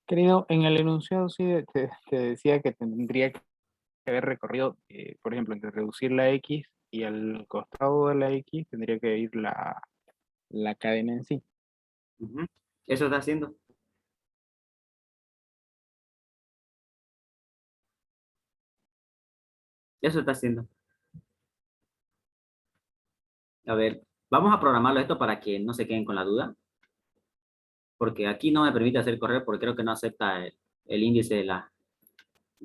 Querido, en el enunciado sí te decía que tendría que haber recorrido, por ejemplo, entre reducir la X y al costado de la X tendría que ir la cadena en sí.
Ujú. Eso está haciendo. Eso está haciendo. A ver, vamos a programarlo esto para que no se queden con la duda. Porque aquí no me permite hacer correo porque creo que no acepta el índice de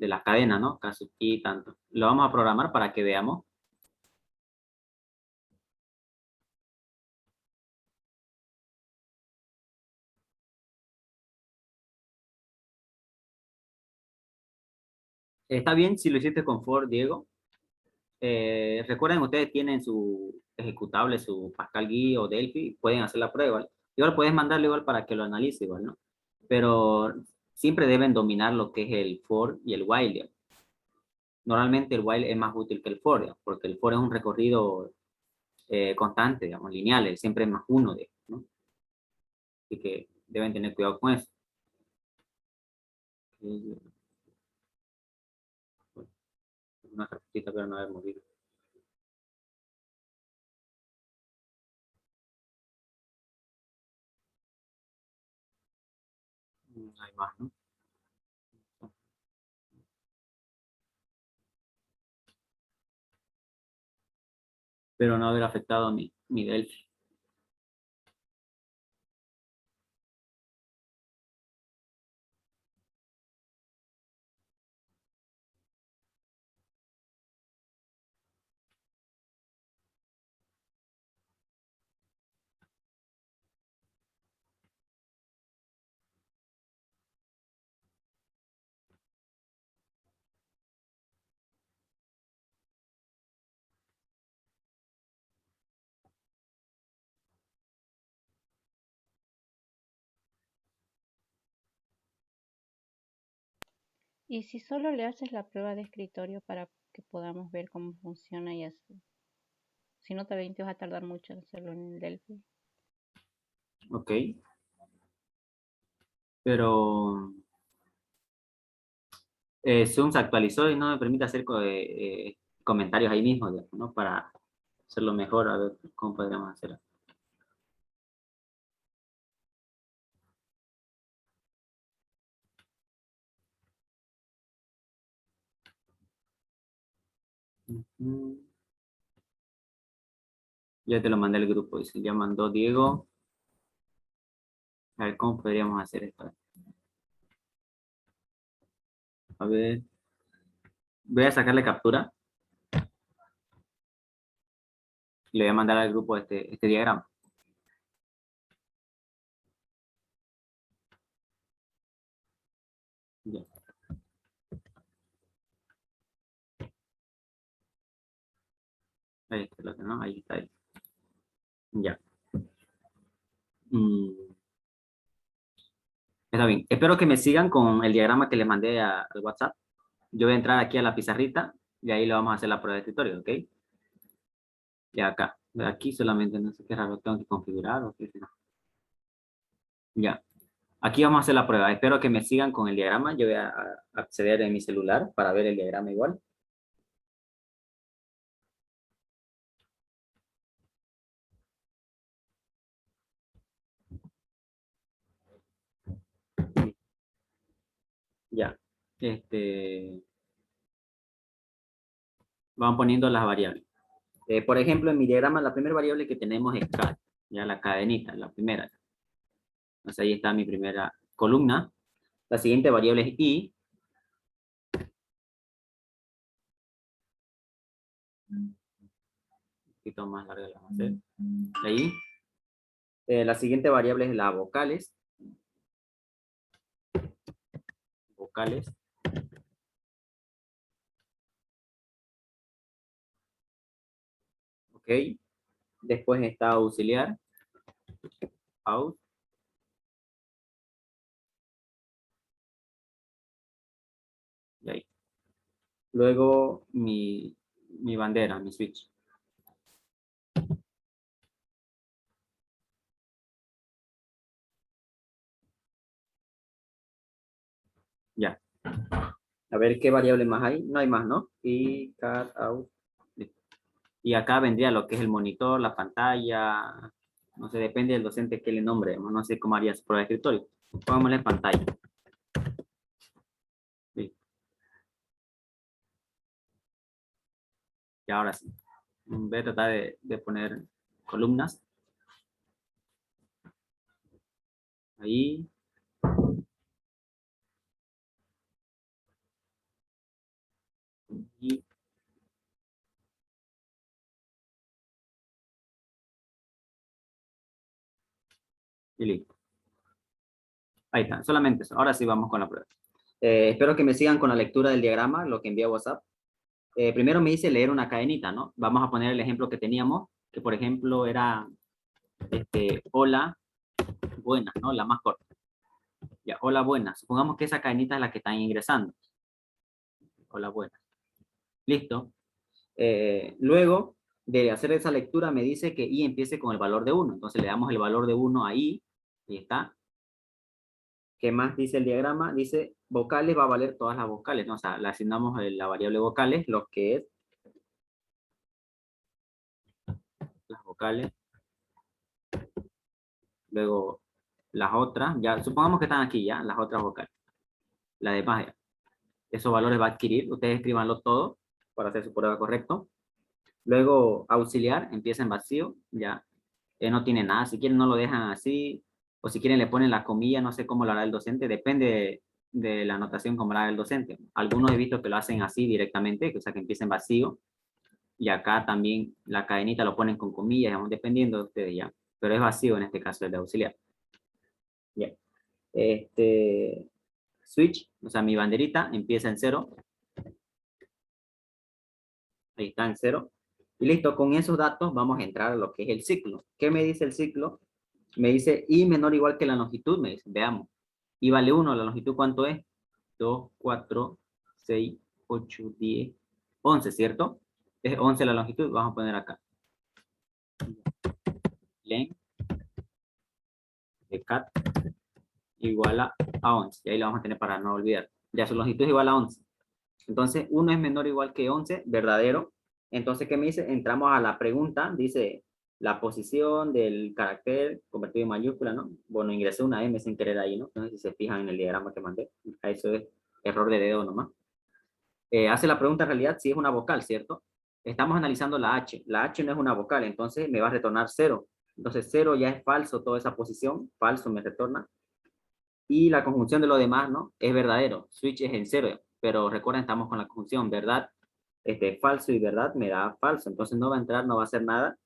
la cadena, ¿no? Casi y tanto. Lo vamos a programar para que veamos. Está bien si lo hiciste con for, Diego. Recuerden, ustedes tienen su ejecutable, su Pascal Guy o Delphi, pueden hacer la prueba. Igual puedes mandarle igual para que lo analice igual, ¿no? Pero siempre deben dominar lo que es el for y el while, digamos. Normalmente el while es más útil que el for, digamos, porque el for es un recorrido constante, digamos, lineal, siempre es más uno, ¿no? Así que deben tener cuidado con eso. Una tarjetita, pero no haber movido. Hay más, ¿no? Pero no haber afectado mi Delphi.
Y si solo le haces la prueba de escritorio para que podamos ver cómo funciona y así. Si no, también te vas a tardar mucho en hacerlo en el Delphi.
Ok. Pero Zoom se actualizó y no me permite hacer comentarios ahí mismo, digamos, ¿no? Para hacerlo mejor, a ver cómo podríamos hacer. Ujú. Ya te lo mandé al grupo, dice, ya mandó Diego. A ver, ¿cómo podríamos hacer esto? A ver, voy a sacarle captura. Le voy a mandar al grupo este diagrama. Ya. Ahí está, ¿no? Ahí está. Ahí. Ya. Está bien. Espero que me sigan con el diagrama que les mandé al WhatsApp. Yo voy a entrar aquí a la pizarrita y ahí le vamos a hacer la prueba de escritorio, ¿ok? Y acá. Aquí solamente no sé qué raro tengo que configurar o qué. Ya. Aquí vamos a hacer la prueba. Espero que me sigan con el diagrama. Yo voy a acceder en mi celular para ver el diagrama igual. Ya. Van poniendo las variables. Por ejemplo, en mi diagrama, la primera variable que tenemos es CAD. Ya la cadenita, la primera. Entonces ahí está mi primera columna. La siguiente variable es I. Un poquito más larga la vamos a hacer. Ahí. La siguiente variable es la vocales. Vocales. Ok. Después está auxiliar. Out. Y ahí. Luego mi bandera, mi switch. Ya. A ver qué variable más hay. No hay más, ¿no? Y cat out. Y acá vendría lo que es el monitor, la pantalla. No sé, depende del docente que le nombre. No sé cómo haría su prueba de escritorio. Pongámosle pantalla. Sí. Y ahora sí. Voy a tratar de poner columnas. Ahí. Y listo. Ahí está, solamente eso. Ahora sí vamos con la prueba. Espero que me sigan con la lectura del diagrama, lo que envié a WhatsApp. Primero me dice leer una cadenita, ¿no? Vamos a poner el ejemplo que teníamos, que por ejemplo era hola, buenas, ¿no? La más corta. Ya, hola, buenas. Supongamos que esa cadenita es la que están ingresando. Hola, buenas. Listo. Luego de hacer esa lectura me dice que I empiece con el valor de 1. Entonces le damos el valor de 1 a I. Ahí está. ¿Qué más dice el diagrama? Dice vocales va a valer todas las vocales, ¿no? O sea, le asignamos la variable vocales, lo que es las vocales. Luego las otras, ya supongamos que están aquí ya, las otras vocales. La demás ya. Esos valores va a adquirir, ustedes escríbanlo todo para hacer su prueba correcto. Luego auxiliar, empieza en vacío, ya no tiene nada. Si quieren no lo dejan así, o si quieren le ponen la comilla, no sé cómo lo hará el docente, depende de la anotación como lo hará el docente. Algunos he visto que lo hacen así directamente, o sea que empieza en vacío, y acá también la cadenita lo ponen con comillas, digamos, dependiendo de ustedes ya, pero es vacío en este caso el de auxiliar. Ya. Switch, o sea mi banderita empieza en 0, ahí está en 0, y listo, con esos datos vamos a entrar a lo que es el ciclo. ¿Qué me dice el ciclo? Me dice I menor o igual que la longitud, me dice, veamos. I vale 1, la longitud ¿cuánto es? 2, 4, 6, 8, 10, 11, ¿cierto? Es 11 la longitud, vamos a poner acá. Len de cat igual a 11, y ahí lo vamos a tener para no olvidar. Ya su longitud es igual a 11. Entonces, 1 es menor o igual que 11, verdadero. Entonces, ¿qué me dice? Entramos a la pregunta, dice la posición del carácter convertido en mayúscula, ¿no? Bueno, ingresé una M sin querer ahí, ¿no? No sé si se fijan en el diagrama que mandé. Eso es error de dedo nomás. Hace la pregunta en realidad si es una vocal, ¿cierto? estamos analizando la H. La H no es una vocal, entonces me va a retornar 0. Entonces 0 ya es falso toda esa posición, falso me retorna. Y la conjunción de lo demás, ¿no? Es verdadero, switch es en 0, pero recuerden, estamos con la conjunción, verdad, falso y verdad me da falso, entonces no va a entrar, no va a hacer nada.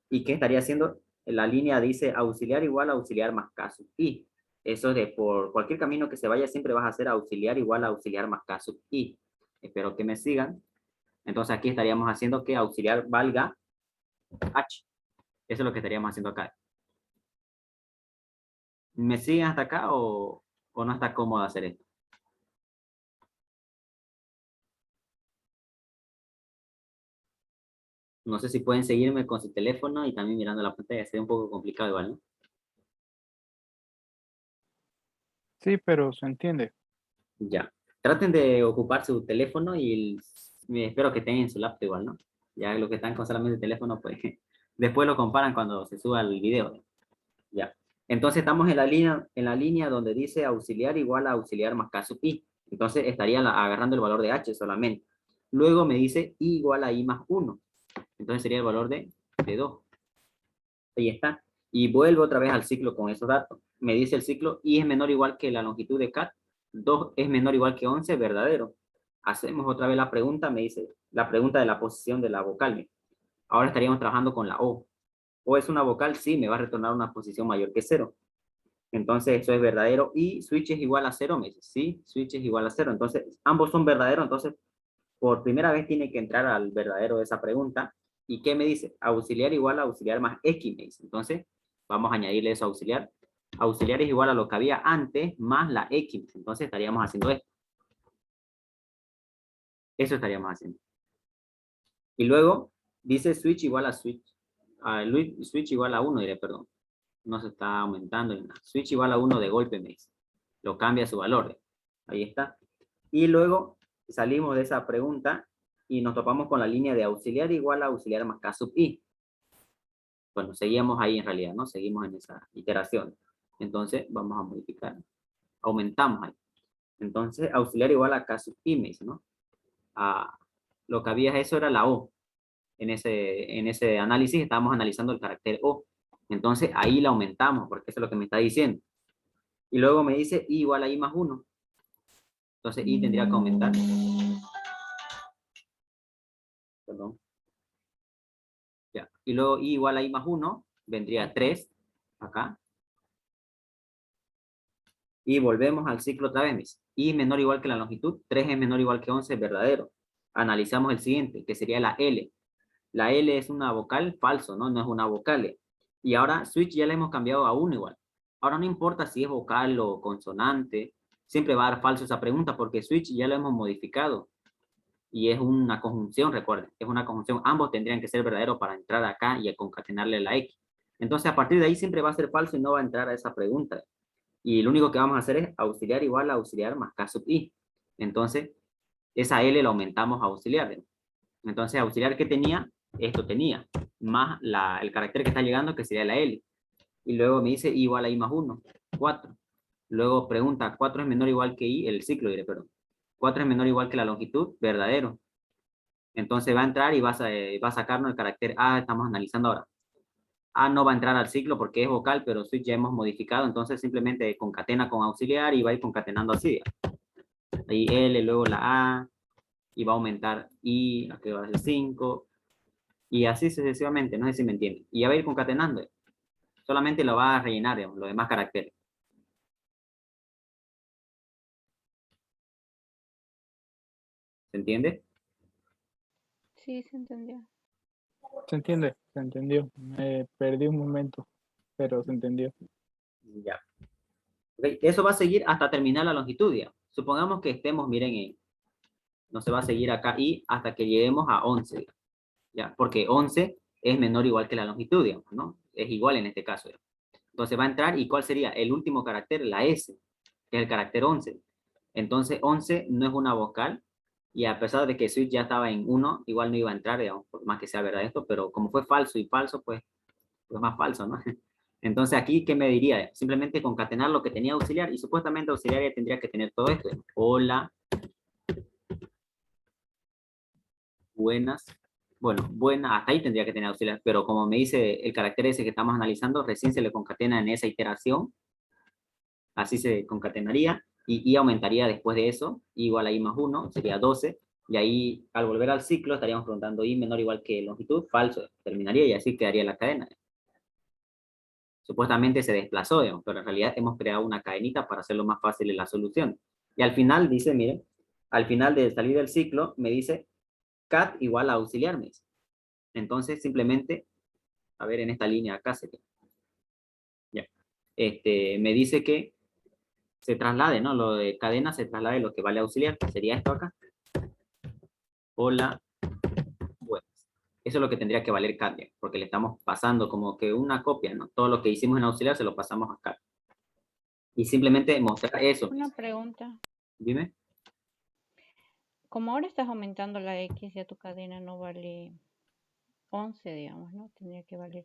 ¿Y qué estaría haciendo? La línea dice auxiliar igual a auxiliar más caso y. Eso de por cualquier camino que se vaya siempre vas a hacer auxiliar igual a auxiliar más caso y. Espero que me sigan. Entonces aquí estaríamos haciendo que auxiliar valga H. Eso es lo que estaríamos haciendo acá. ¿Me siguen hasta acá o no está cómodo hacer esto? No sé si pueden seguirme con su teléfono y también mirando la pantalla. Sería un poco complicado igual, ¿no?
Sí, pero se entiende.
Ya. Traten de ocupar su teléfono y espero que tengan su laptop igual, ¿no? Ya los que están con solamente el teléfono, pues después lo comparan cuando se suba el video. Ya. Entonces estamos en la línea donde dice auxiliar igual a auxiliar más K sub I. Entonces estaría agarrando el valor de H solamente. Luego me dice I igual a I más 1. Entonces sería el valor de 2. Ahí está. Y vuelvo otra vez al ciclo con esos datos. Me dice el ciclo I es menor o igual que la longitud de cat. 2 es menor o igual que 11, verdadero. Hacemos otra vez la pregunta, me dice la pregunta de la posición de la vocal. Ahora estaríamos trabajando con la O. O es una vocal, sí, me va a retornar una posición mayor que 0. Entonces eso es verdadero y switch es igual a 0, me dice, sí, switch es igual a 0. Entonces ambos son verdaderos, entonces por primera vez tiene que entrar al verdadero de esa pregunta. ¿Y qué me dice? Auxiliar igual a auxiliar más X, me dice. Entonces vamos a añadirle eso a auxiliar. Auxiliar es igual a lo que había antes más la X. Entonces estaríamos haciendo esto. Eso estaríamos haciendo. Y luego dice switch igual a switch. Switch igual a 1, diré, perdón. No se está aumentando. Switch igual a 1 de golpe, me dice. Lo cambia su valor. Ahí está. Y luego salimos de esa pregunta y nos topamos con la línea de auxiliar igual a auxiliar más K sub I. Bueno, seguimos ahí en realidad, ¿no? Seguimos en esa iteración. Entonces, vamos a modificar. Aumentamos ahí. Entonces, auxiliar igual a K sub I, me dice, ¿no? Lo que había eso era la O. En ese análisis estábamos analizando el carácter O. Entonces, ahí la aumentamos, porque eso es lo que me está diciendo. Y luego me dice I igual a I más 1. Entonces, I tendría que aumentar. Perdón. Ya. Y luego I igual a I más 1, vendría 3, acá. Y volvemos al ciclo otra vez. I menor o igual que la longitud, 3 es menor o igual que 11, es verdadero. Analizamos el siguiente, que sería la L. La L es una vocal, falso, ¿no? No es una vocal. Y ahora switch ya le hemos cambiado a 1 igual. Ahora no importa si es vocal o consonante, siempre va a dar falso esa pregunta porque switch ya lo hemos modificado. Y es una conjunción, recuerden, es una conjunción. Ambos tendrían que ser verdaderos para entrar acá y a concatenarle la X. Entonces, a partir de ahí siempre va a ser falso y no va a entrar a esa pregunta. Y lo único que vamos a hacer es auxiliar igual a auxiliar más K sub I. Entonces, esa L la aumentamos a auxiliar. Entonces, auxiliar que tenía, esto tenía, más el carácter que está llegando, que sería la L. Y luego me dice I igual a I más 1, 4. Luego pregunta, 4 es menor o igual que I, el ciclo diré, perdón. 4 es menor o igual que la longitud, verdadero. Entonces va a entrar y va a sacarnos el carácter A, estamos analizando ahora. A no va a entrar al ciclo porque es vocal, pero switch ya hemos modificado, entonces simplemente concatena con auxiliar y va a ir concatenando así. Ahí L, luego la A, y va a aumentar I, aquí va a ser 5, y así sucesivamente, no sé si me entienden. Y ya va a ir concatenando, solamente lo va a rellenar, digamos, los demás caracteres. ¿Se entiende?
Sí, se entendió.
Se entiende, se entendió. Me perdí un momento, pero se entendió.
Ya. Okay. Eso va a seguir hasta terminar la longitud, ya. Supongamos que estemos, miren, no se va a seguir acá y hasta que lleguemos a 11, ¿ya? Porque 11 es menor o igual que la longitud, digamos, ¿no? Es igual en este caso, ¿ya? Entonces va a entrar, ¿y cuál sería? El último carácter, la S, que es el carácter 11. Entonces 11 no es una vocal, y a pesar de que switch ya estaba en 1, igual no iba a entrar, digamos, por más que sea verdad esto, pero como fue falso y falso, pues más falso, ¿no? Entonces aquí, ¿qué me diría? Simplemente concatenar lo que tenía auxiliar, y supuestamente auxiliar ya tendría que tener todo esto. Hola. Buenas Bueno, buena, hasta ahí tendría que tener auxiliar, pero como me dice el carácter ese que estamos analizando, recién se le concatena en esa iteración, así se concatenaría, y aumentaría después de eso, igual a i más 1, sería 12, y ahí al volver al ciclo estaríamos preguntando i menor o igual que longitud, falso, terminaría y así quedaría la cadena. Supuestamente se desplazó, digamos, pero en realidad hemos creado una cadenita para hacerlo más fácil en la solución. Y al final dice, miren, al final de salir del ciclo me dice cat igual a auxiliar, me dice. Entonces simplemente, a ver en esta línea acá sería, ya. Me dice que se traslade, ¿no? Lo de cadena se traslade lo que vale auxiliar, sería esto acá. Hola, buenas. Eso es lo que tendría que valer cat, porque le estamos pasando como que una copia, ¿no? Todo lo que hicimos en auxiliar se lo pasamos a cat. Y simplemente mostrar eso.
Una pregunta.
Dime.
Como ahora estás aumentando la X, ya tu cadena no vale 11, digamos, ¿no? Tendría que valer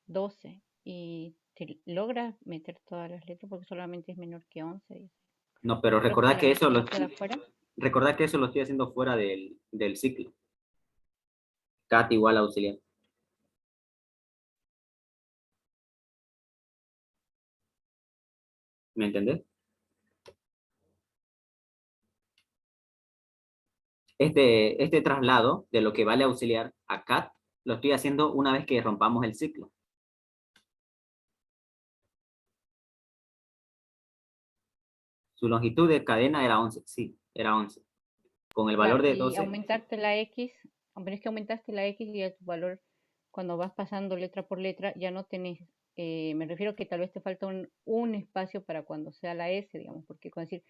12. Y te logras meter todas las letras porque solamente es menor que 11, dice.
No, pero
Entonces
recordad
la
que eso
X
lo,
queda fuera.
recordad que eso lo estoy haciendo fuera del ciclo. Cat igual a auxiliar. ¿Me entendés? Este traslado de lo que vale auxiliar a cat lo estoy haciendo una vez que rompamos el ciclo. Su longitud de cadena era 11, sí, era 11. Con el valor
Claro,
de
y
12,
aumentarte la X, pero es que aumentaste la X y ya tu valor, cuando vas pasando letra por letra, ya no tenés, me refiero que tal vez te falta un espacio para cuando sea la S, digamos, porque con decir,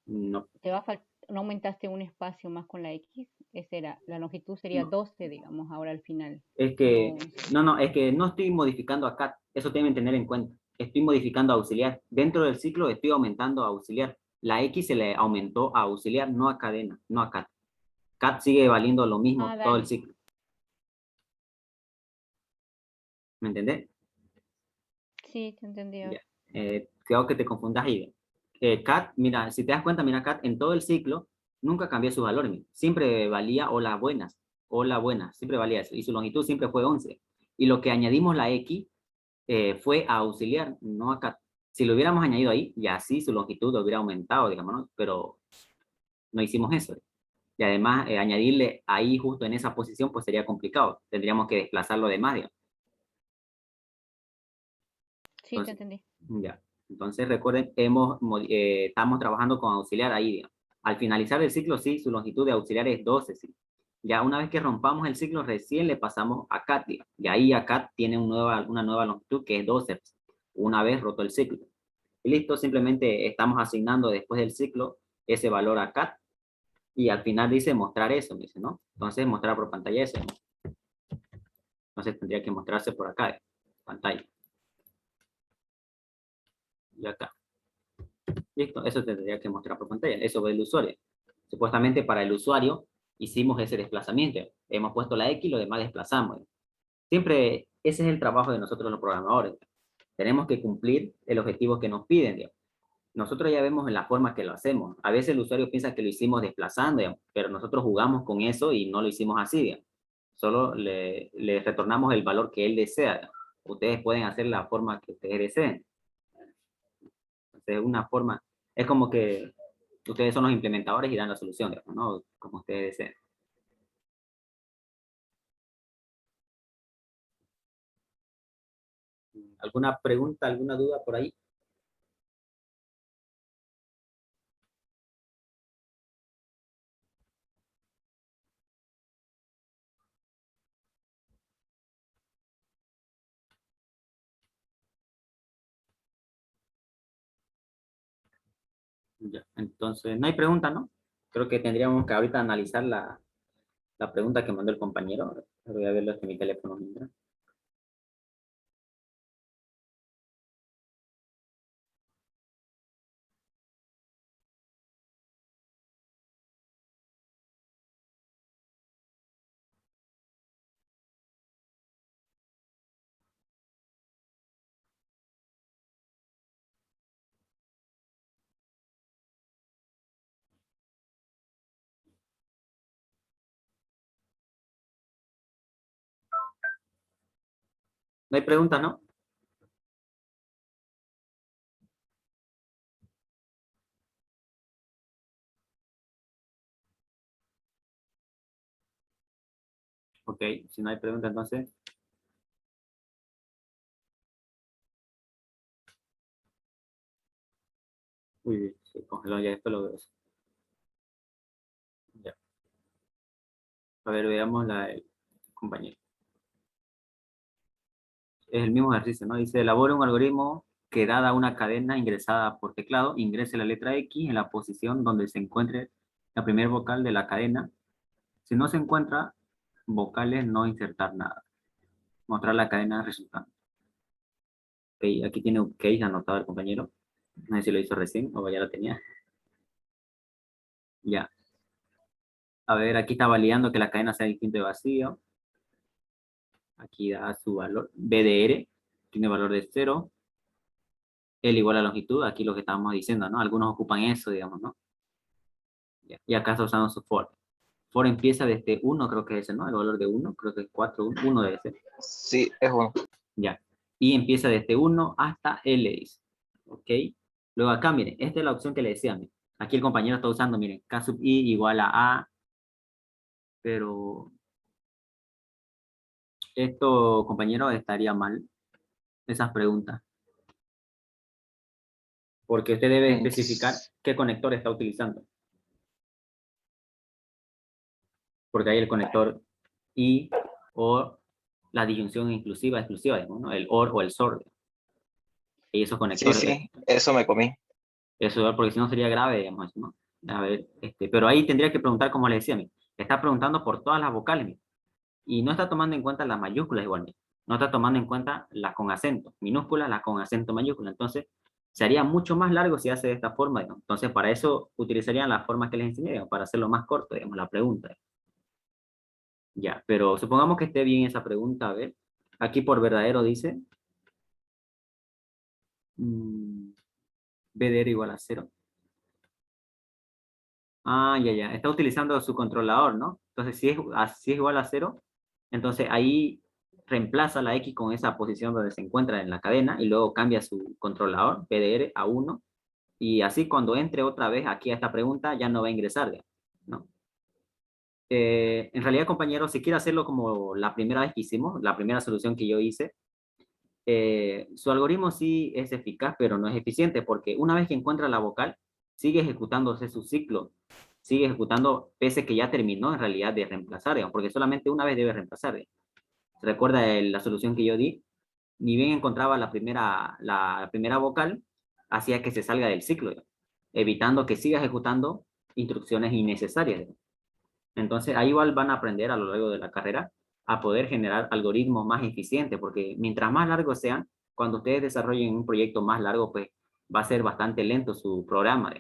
no,
no aumentaste un espacio más con la X, esa era, la longitud sería
no.
12, digamos, ahora al final,
Es
no
que,
11.
no, es que no estoy modificando a cat. Eso deben tener en cuenta. Estoy modificando a auxiliar. Dentro del ciclo estoy aumentando a auxiliar. La X se le aumentó a auxiliar, no a cadena, no a cat. Cat sigue valiendo lo
Ah,
mismo todo el
dale,
ciclo. ¿Me entendés?
sí, te entendí
Ya.
ahora.
Creo que te confundas ahí. Cat, mira, si te das cuenta, mira, Cat en todo el ciclo nunca cambió su valor. Mira. Siempre valía hola buenas, siempre valía eso. Y su longitud siempre fue 11. Y lo que añadimos la X fue a auxiliar, no a cat. Si lo hubiéramos añadido ahí, ya sí, su longitud hubiera aumentado, digamos, ¿no? Pero no hicimos eso. Y además, añadirle ahí justo en esa posición, pues sería complicado. Tendríamos que desplazarlo de más, digamos.
Sí, te
Entonces,
entendí.
ya. Entonces, recuerden, estamos trabajando con auxiliar ahí, digamos. Al finalizar el ciclo, sí, su longitud de auxiliar es 12, sí. Ya una vez que rompamos el ciclo, recién le pasamos a cat, digamos. Y ahí a cat tiene una nueva longitud que es 12, una vez roto el ciclo. Y listo, simplemente estamos asignando después del ciclo ese valor a cat y al final dice mostrar eso, me dice, ¿no? Entonces mostrar por pantalla eso, ¿no? Entonces tendría que mostrarse por acá, pantalla. Y acá. Listo, eso tendría que mostrar por pantalla. Eso es el usuario. Supuestamente para el usuario hicimos ese desplazamiento. Hemos puesto la X y lo demás desplazamos. Siempre ese es el trabajo de nosotros los programadores. Tenemos que cumplir el objetivo que nos piden, digamos. Nosotros ya vemos en la forma que lo hacemos. A veces el usuario piensa que lo hicimos desplazando, digamos, pero nosotros jugamos con eso y no lo hicimos así, digamos. Solo le retornamos el valor que él desea, digamos. Ustedes pueden hacer la forma que ustedes deseen. Entonces, una forma, es como que ustedes son los implementadores y dan la solución, digamos, ¿no? Como ustedes deseen. ¿Alguna pregunta, alguna duda por ahí? Ya. Entonces, no hay pregunta, ¿no? Creo que tendríamos que ahorita analizar la pregunta que mandó el compañero. Voy a verlo en mi teléfono mientras. No hay preguntas, ¿no? Ok, si no hay preguntas, entonces. Uy, se congeló ya, esto lo veo. Ya. A ver, veamos la del compañero. Es el mismo ejercicio, ¿no? Dice, elabora un algoritmo que dada una cadena ingresada por teclado, ingrese la letra X en la posición donde se encuentre la primera vocal de la cadena. Si no se encuentra vocales, no insertar nada. Mostrar la cadena resultante. Ok, aquí tiene un case anotado el compañero. No sé si lo hizo recién o ya lo tenía. Ya. A ver, aquí está validando que la cadena sea distinta de vacío. Aquí da su valor. BDR tiene valor de 0. L igual a longitud. Aquí lo que estábamos diciendo, ¿no? Algunos ocupan eso, digamos, ¿no? Ya. Y acá está usando su for. For empieza desde 1, creo que es ese, ¿no? El valor de 1, creo que es 4, 1 debe ser.
Sí, es uno.
Ya. Y empieza desde 1 hasta L, dice. ¿Ok? Luego acá, miren, esta es la opción que le decía. Miren. Aquí el compañero está usando, miren, K sub I igual a, pero esto, compañero, estaría mal, esas preguntas. Porque usted debe especificar qué conector está utilizando. Porque hay el conector I o la disyunción inclusiva, exclusiva, digamos, ¿no? El OR o el SOR. Y esos
Sí,
conectores,
sí, eso me comí.
eso, porque si no sería grave, digamos, ¿no? A ver, pero ahí tendría que preguntar, como le decía, mire, está preguntando por todas las vocales, mire, y no está tomando en cuenta las mayúsculas igualmente. No está tomando en cuenta las con acento minúscula, las con acento mayúscula. Entonces, sería mucho más largo si hace de esta forma, digamos. Entonces, para eso utilizarían las formas que les enseñé, digamos, para hacerlo más corto, digamos, la pregunta. Ya, pero supongamos que esté bien esa pregunta, a ver. Aquí por verdadero dice BDR igual a 0. Ah, ya, ya. Está utilizando su controlador, ¿no? Entonces, si es igual a 0, entonces ahí reemplaza la X con esa posición donde se encuentra en la cadena y luego cambia su controlador, PDR, a 1. Y así cuando entre otra vez aquí a esta pregunta ya no va a ingresar, digamos, ¿no? En realidad, compañeros, si quiere hacerlo como la primera vez que hicimos, la primera solución que yo hice, su algoritmo sí es eficaz, pero no es eficiente, porque una vez que encuentra la vocal, sigue ejecutándose su ciclo, sigue ejecutando pese que ya terminó en realidad de reemplazar, digamos, porque solamente una vez debe reemplazar. Digamos. ¿Se recuerda la solución que yo di? Ni bien encontraba la primera vocal, hacía que se salga del ciclo, digamos, evitando que siga ejecutando instrucciones innecesarias. Digamos. Entonces, ahí igual van a aprender a lo largo de la carrera a poder generar algoritmos más eficientes, porque mientras más largos sean, cuando ustedes desarrollen un proyecto más largo, pues va a ser bastante lento su programa.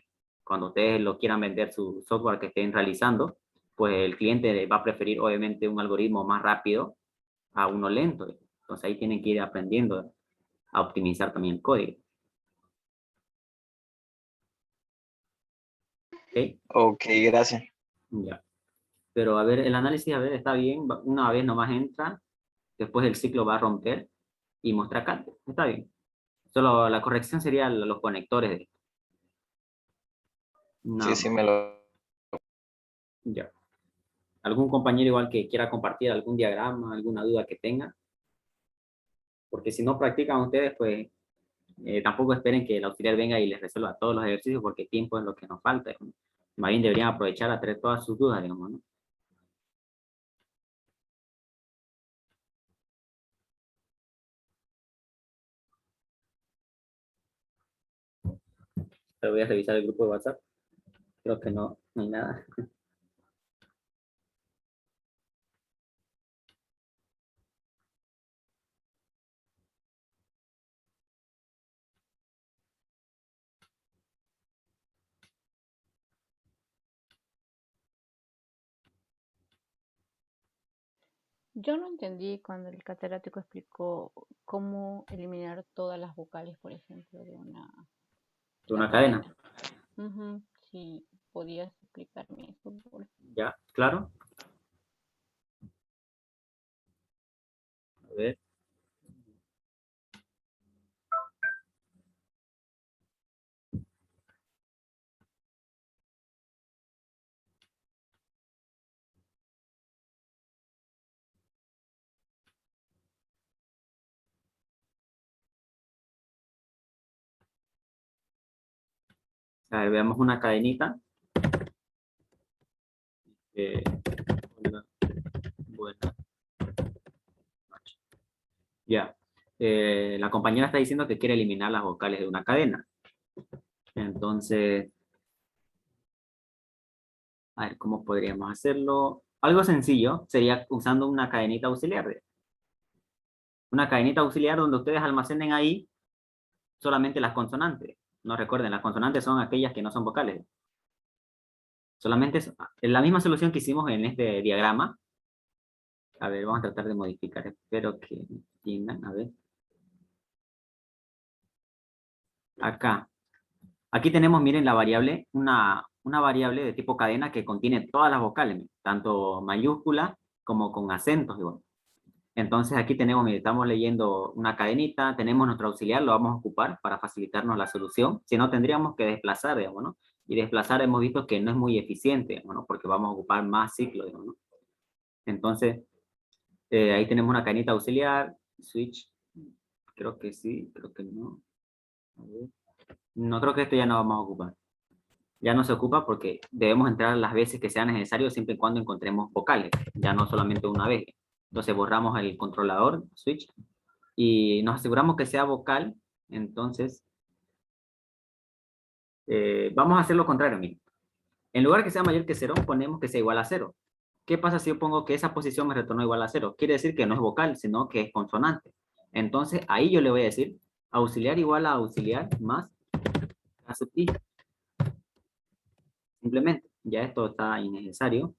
Cuando ustedes lo quieran vender su software que estén realizando, pues el cliente va a preferir obviamente un algoritmo más rápido a uno lento. Entonces ahí tienen que ir aprendiendo a optimizar también el código. ¿Ok?
Ok, gracias.
Ya. Pero a ver, el análisis, a ver, está bien. Una vez nomás entra, después el ciclo va a romper y muestra acá. Está bien. Solo la corrección sería los conectores de esto.
Sí,
Nada
sí,
más.
me lo...
Ya. ¿Algún compañero igual que quiera compartir algún diagrama, alguna duda que tenga? Porque si no practican ustedes, pues tampoco esperen que el auxiliar venga y les resuelva todos los ejercicios porque tiempo es lo que nos falta. ¿No? Más bien deberían aprovechar a traer todas sus dudas, digamos, ¿no? Pero voy a revisar el grupo de WhatsApp. Creo que no, no hay nada.
Yo no entendí cuando el catedrático explicó cómo eliminar todas las vocales, por ejemplo, de
De
la
una cadena.
cadena. Si podías explicarme eso, por favor.
Ya, claro. A ver. A ver, veamos una cadenita. Hola, buenas noches. Ya. La compañera está diciendo que quiere eliminar las vocales de una cadena. Entonces, a ver, ¿cómo podríamos hacerlo? Algo sencillo sería usando una cadenita auxiliar. Una cadenita auxiliar donde ustedes almacenen ahí solamente las consonantes. No recuerden, las consonantes son aquellas que no son vocales. Solamente es la misma solución que hicimos en este diagrama. A ver, vamos a tratar de modificar. Espero que entiendan. A ver. Acá. Aquí tenemos, miren, la variable, una variable de tipo cadena que contiene todas las vocales, tanto mayúsculas como con acentos. Igual. Entonces aquí tenemos, miren, estamos leyendo una cadenita, tenemos nuestro auxiliar, lo vamos a ocupar para facilitarnos la solución. Si no, tendríamos que desplazar, digamos, ¿no? Y desplazar hemos visto que no es muy eficiente, digamos, ¿no? Porque vamos a ocupar más ciclos, digamos, ¿no? Entonces, ahí tenemos una cadenita auxiliar, switch, creo que sí, creo que no. A ver. No, creo que esto ya no vamos a ocupar. Ya no se ocupa porque debemos entrar las veces que sea necesario siempre y cuando encontremos vocales, ya no solamente una vez. Entonces borramos el controlador, switch, y nos aseguramos que sea vocal. Entonces, vamos a hacer lo contrario, miren. En lugar que sea mayor que 0, ponemos que sea igual a 0. ¿Qué pasa si yo pongo que esa posición me retornó igual a 0? Quiere decir que no es vocal, sino que es consonante. Entonces, ahí yo le voy a decir auxiliar igual a auxiliar más A sub I. Simplemente, ya esto está innecesario.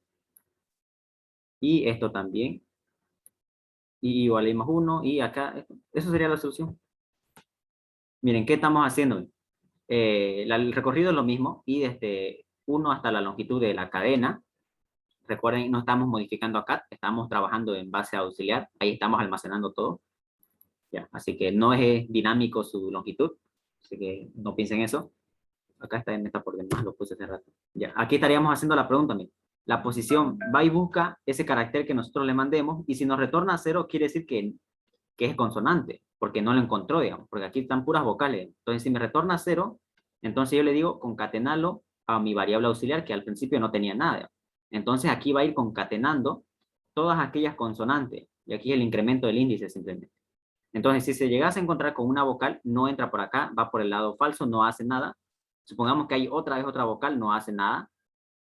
Y esto también. Y igual a I más 1. Y acá, eso sería la solución. Miren, ¿qué estamos haciendo? El recorrido es lo mismo. Y desde 1 hasta la longitud de la cadena. Recuerden, no estamos modificando acá, estamos trabajando en base a auxiliar, ahí estamos almacenando todo. Ya, así que no es dinámico su longitud, así que no piensen eso. Acá está por demás, lo puse hace rato. Ya, aquí estaríamos haciendo la pregunta, miren. La posición va y busca ese carácter que nosotros le mandemos, y si nos retorna a 0, quiere decir que es consonante, porque no lo encontró, digamos, porque aquí están puras vocales. Entonces, si me retorna a 0, entonces yo le digo concatenarlo a mi variable auxiliar, que al principio no tenía nada, digamos. Entonces aquí va a ir concatenando todas aquellas consonantes, y aquí es el incremento del índice simplemente. Entonces, si se llegase a encontrar con una vocal, no entra por acá, va por el lado falso, no hace nada. Supongamos que hay otra vez otra vocal, no hace nada.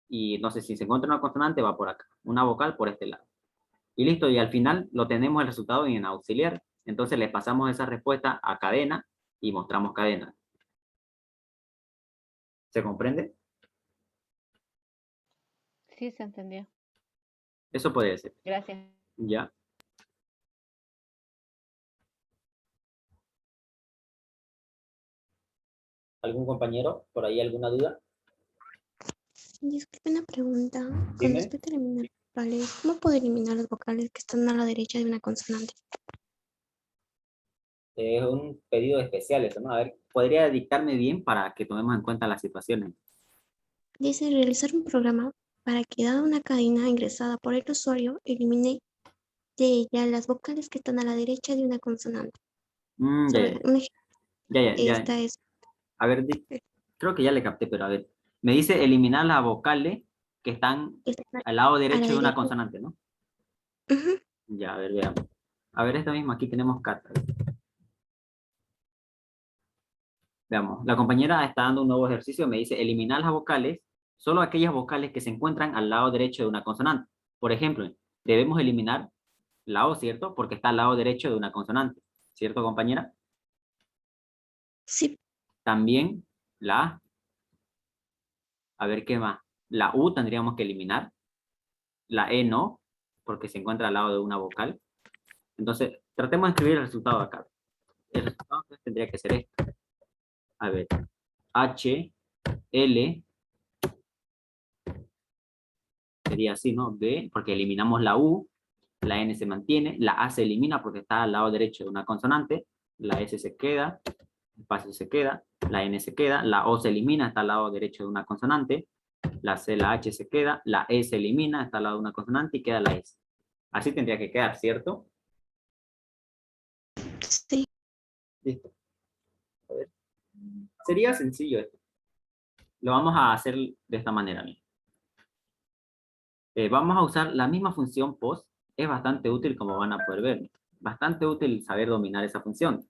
Y no sé, si se encuentra una consonante, va por acá. Una vocal por este lado. Y listo, y al final lo tenemos el resultado en auxiliar. Entonces le pasamos esa respuesta a cadena y mostramos cadena. ¿Se comprende?
Sí, se entendió.
Eso puede ser.
Gracias.
¿Ya? ¿Algún compañero? ¿Por ahí alguna duda?
Disculpe una pregunta. Con
Dime.
respecto a eliminar vocales, ¿cómo puedo eliminar las vocales que están a la derecha de una consonante?
Es un pedido especial eso, ¿no? A ver, ¿podría dictarme bien para que tomemos en cuenta las situaciones?
Dice realizar un programa para que, dada una cadena ingresada por el usuario, elimine de ella las vocales que están a la derecha de una consonante.
Ya, ya.
Un ejemplo,
Ya.
esta es.
A ver, creo que ya le capté, pero a ver. Me dice eliminar las vocales que están
Está
al lado
a la
derecho de una
derecha.
consonante, ¿no?
Ujú.
Ya, a ver, veamos. A ver, esta misma, aquí tenemos Cata. Veamos, la compañera está dando un nuevo ejercicio, me dice eliminar las vocales, solo aquellas vocales que se encuentran al lado derecho de una consonante. Por ejemplo, debemos eliminar la O, ¿cierto? Porque está al lado derecho de una consonante, ¿cierto, compañera?
Sí,
También la A. A ver, ¿qué más? La U tendríamos que eliminar. La E no, porque se encuentra al lado de una vocal. Entonces, tratemos de escribir el resultado acá. El resultado tendría que ser esto. A ver, H, L, sería así, ¿no? B, porque eliminamos la U, la N se mantiene, la A se elimina porque está al lado derecho de una consonante, la S se queda, el espacio se queda, la N se queda, la O se elimina, está al lado derecho de una consonante, la C, la H se queda, la E se elimina, está al lado de una consonante y queda la S. Así tendría que quedar, ¿cierto?
sí.
Listo. A ver. Sería sencillo esto. Lo vamos a hacer de esta manera. Miren. Vamos a usar la misma función post. Es bastante útil, como van a poder ver. Bastante útil saber dominar esa función.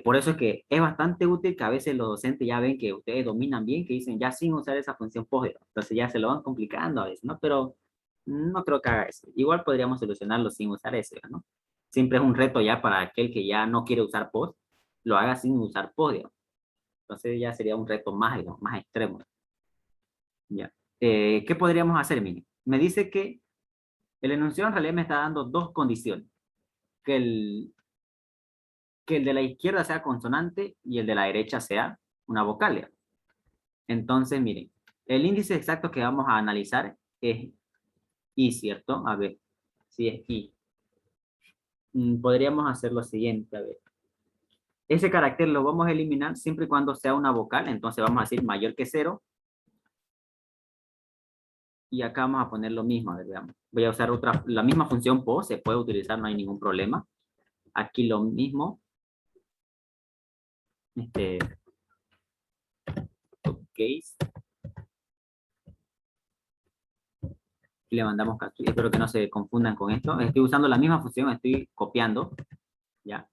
Por eso es que es bastante útil que a veces los docentes ya ven que ustedes dominan bien, que dicen ya sin usar esa función post. Entonces ya se lo van complicando a veces, ¿no? Pero no creo que haga eso. Igual podríamos solucionarlo sin usar eso, ¿no? Siempre es un reto ya para aquel que ya no quiere usar post, lo haga sin usar post, digamos. Entonces ya sería un reto más, digamos, más extremo. Ya. ¿Qué podríamos hacer, Mini? Me dice que el enunciado en realidad me está dando dos condiciones. Que el de la izquierda sea consonante y el de la derecha sea una vocal, digamos. Entonces, miren, el índice exacto que vamos a analizar es I, ¿cierto? A ver, si es I. Podríamos hacer lo siguiente, a ver. Ese carácter lo vamos a eliminar siempre y cuando sea una vocal, entonces vamos a decir mayor que 0. Y acá vamos a poner lo mismo, a ver, veamos. Voy a usar la misma función post, se puede utilizar, no hay ningún problema. Aquí lo mismo. Case. Y le mandamos captura. Espero que no se confundan con esto. Estoy usando la misma función, estoy copiando. Ya.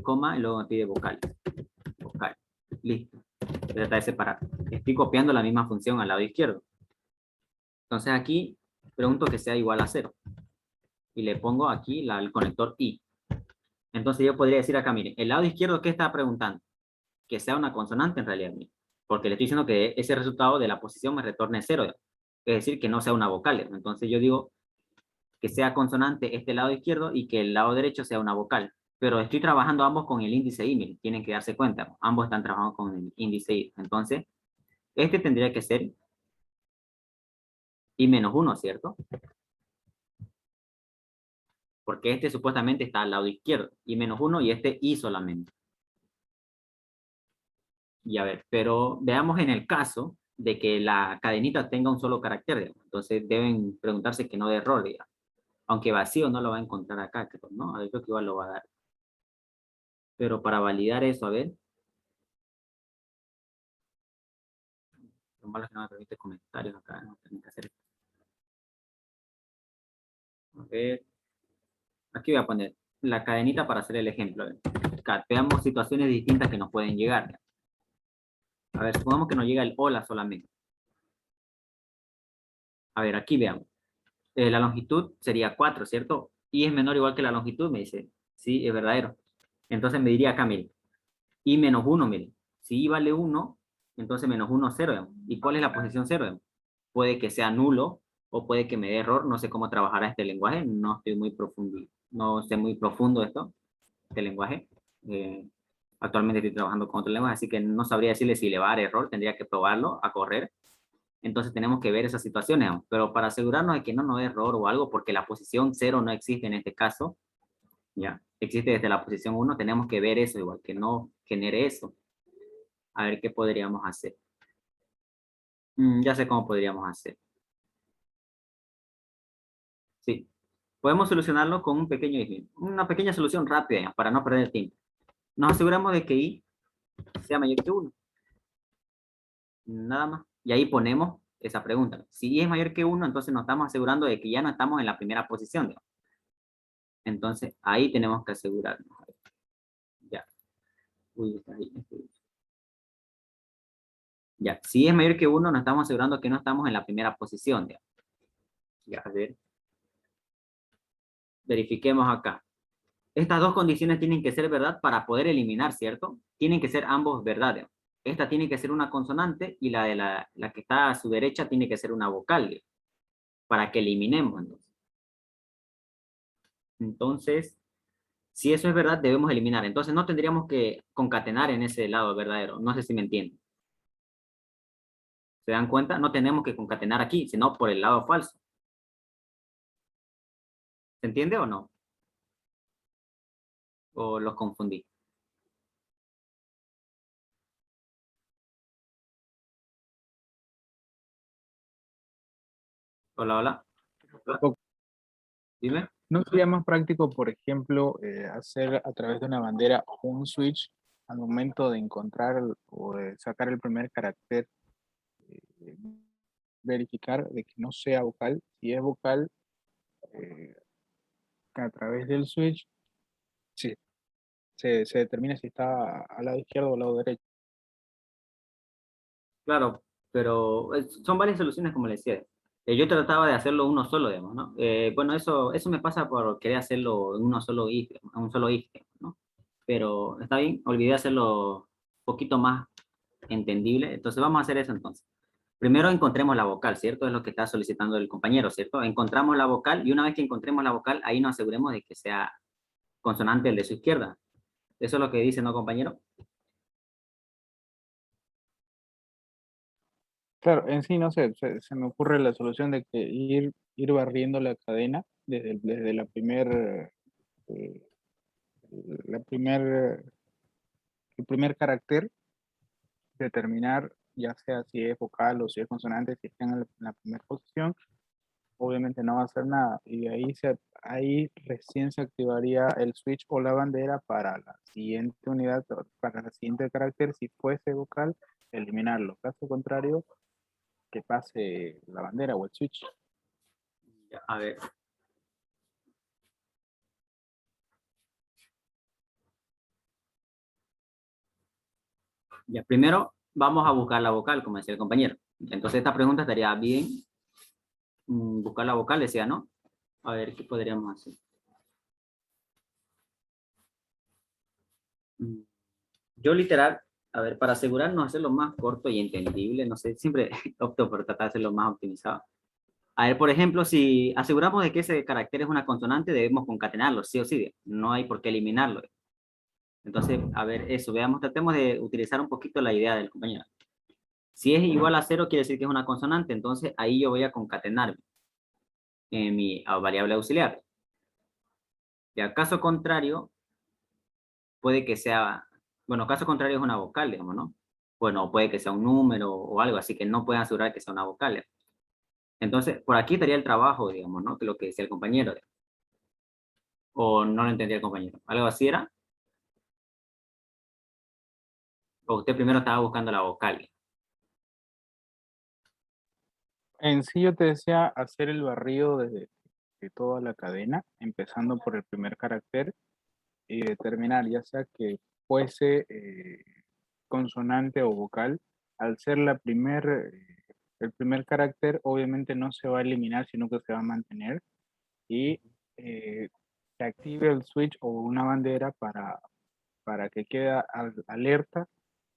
Coma, y luego me pide vocal. Vocal. Listo. Se trata de separar. Estoy copiando la misma función al lado izquierdo. Entonces aquí pregunto que sea igual a 0. Y le pongo aquí el conector I. Entonces yo podría decir acá, miren, el lado izquierdo, ¿qué está preguntando? Que sea una consonante en realidad, miren, porque le estoy diciendo que ese resultado de la posición me retorne 0. Es decir, que no sea una vocal. Entonces yo digo que sea consonante este lado izquierdo y que el lado derecho sea una vocal. Pero estoy trabajando ambos con el índice I, miren, tienen que darse cuenta. Ambos están trabajando con el índice I. Entonces, este tendría que ser I menos 1, ¿cierto? Porque este supuestamente está al lado izquierdo. I menos 1 y este I solamente. Y a ver, pero veamos en el caso de que la cadenita tenga un solo carácter, digamos. Entonces deben preguntarse que no dé error, digamos. Aunque vacío no lo va a encontrar acá, creo, ¿no? A ver, creo que igual lo va a dar. Pero para validar eso, a ver. Lo malo es que no me permite comentarios acá, no tengo que hacer esto. A ver. Aquí voy a poner la cadenita para hacer el ejemplo. A ver. Acá, veamos situaciones distintas que nos pueden llegar. A ver, supongamos que nos llega el hola solamente. A ver, aquí veamos. La longitud sería 4, ¿cierto? Y es menor o igual que la longitud, me dice. Sí, es verdadero. Entonces me diría acá, mire, y menos 1, mire. Si y vale 1, entonces menos 1, 0. Digamos. ¿Y cuál es la posición 0? Digamos? Puede que sea nulo o puede que me dé error. No sé cómo trabajará este lenguaje. No estoy muy profundo. No sé muy profundo esto, este lenguaje. Actualmente estoy trabajando con otro lenguaje, así que no sabría decirle si le va a dar error. Tendría que probarlo a correr. Entonces tenemos que ver esas situaciones, pero para asegurarnos de que no nos dé error o algo, porque la posición 0 no existe en este caso, ya, existe desde la posición 1, tenemos que ver eso, igual que no genere eso. A ver qué podríamos hacer. Ya sé cómo podríamos hacer. Sí, podemos solucionarlo con un pequeño ejemplo, una pequeña solución rápida, ya, para no perder tiempo. Nos aseguramos de que i sea mayor que 1. Nada más. Y ahí ponemos esa pregunta. Si i es mayor que 1, entonces nos estamos asegurando de que ya no estamos en la primera posición, digamos. Entonces, ahí tenemos que asegurarnos. Ya. Uy, está ahí. Ya. Si es mayor que 1, nos estamos asegurando que no estamos en la primera posición. Ya, ya a ver. Verifiquemos acá. Estas dos condiciones tienen que ser verdad para poder eliminar, ¿cierto? Tienen que ser ambos verdades. Esta tiene que ser una consonante y la de la que está a su derecha tiene que ser una vocal. Para que eliminemos, entonces. Entonces, si eso es verdad, debemos eliminar. Entonces no tendríamos que concatenar en ese lado verdadero. No sé si me entienden. ¿Se dan cuenta? No tenemos que concatenar aquí, sino por el lado falso. ¿Se entiende o no? ¿O los confundí? Hola, hola. Dime.
¿No sería más práctico, por ejemplo, hacer a través de una bandera un switch al momento de encontrar o de sacar el primer carácter, verificar de que no sea vocal. Si es vocal, eh, a través del switch, sí, se determina si está al lado izquierdo o al lado derecho.
Claro, pero son varias soluciones, como le decía. Yo trataba de hacerlo uno solo, digamos, ¿no? Bueno, eso me pasa por querer hacerlo en uno solo if, en un solo if, ¿no? Pero está bien, olvidé hacerlo un poquito más entendible. Entonces vamos a hacer eso entonces. Primero encontremos la vocal, ¿cierto? Es lo que está solicitando el compañero, ¿cierto? Encontramos la vocal y una vez que encontremos la vocal, ahí nos aseguremos de que sea consonante el de su izquierda. Eso es lo que dice, ¿no, compañero?
Claro, en sí, no sé, se me ocurre la solución de que ir barriendo la cadena desde eh, la primer, el primer carácter, determinar ya sea si es vocal o si es consonante, si está en la primera posición, obviamente no va a hacer nada. Y de ahí, ahí recién se activaría el switch o la bandera para la siguiente unidad, para el siguiente carácter, si fuese vocal, eliminarlo. Caso contrario, que pase la bandera o el switch.
Ya, a ver. Ya, primero vamos a buscar la vocal, como decía el compañero. Entonces esta pregunta estaría bien, buscar la vocal, decía, ¿no? A ver, ¿qué podríamos hacer? Mm, Yo literal, a ver, para asegurarnos hacerlo más corto y entendible, no sé, siempre opto por tratar de hacerlo más optimizado. A ver, por ejemplo, si aseguramos de que ese carácter es una consonante, debemos concatenarlo, sí o sí, no hay por qué eliminarlo. Entonces, a ver, eso, veamos, tratemos de utilizar un poquito la idea del compañero. Si es igual a 0, quiere decir que es una consonante, entonces ahí yo voy a concatenar en mi variable auxiliar. Y caso contrario, puede que sea, bueno, caso contrario es una vocal, digamos, ¿no? Bueno, puede que sea un número o algo, así que no pueden asegurar que sea una vocal. Entonces, por aquí estaría el trabajo, digamos, ¿no? Que lo que decía el compañero. O no lo entendía el compañero. ¿Algo así era? O usted primero estaba buscando la vocal.
En sí yo te decía hacer el barrido de toda la cadena, empezando por el primer carácter y determinar ya sea que fuese consonante o vocal. Al ser el primer carácter, obviamente no se va a eliminar, sino que se va a mantener y se active el switch o una bandera para que quede alerta,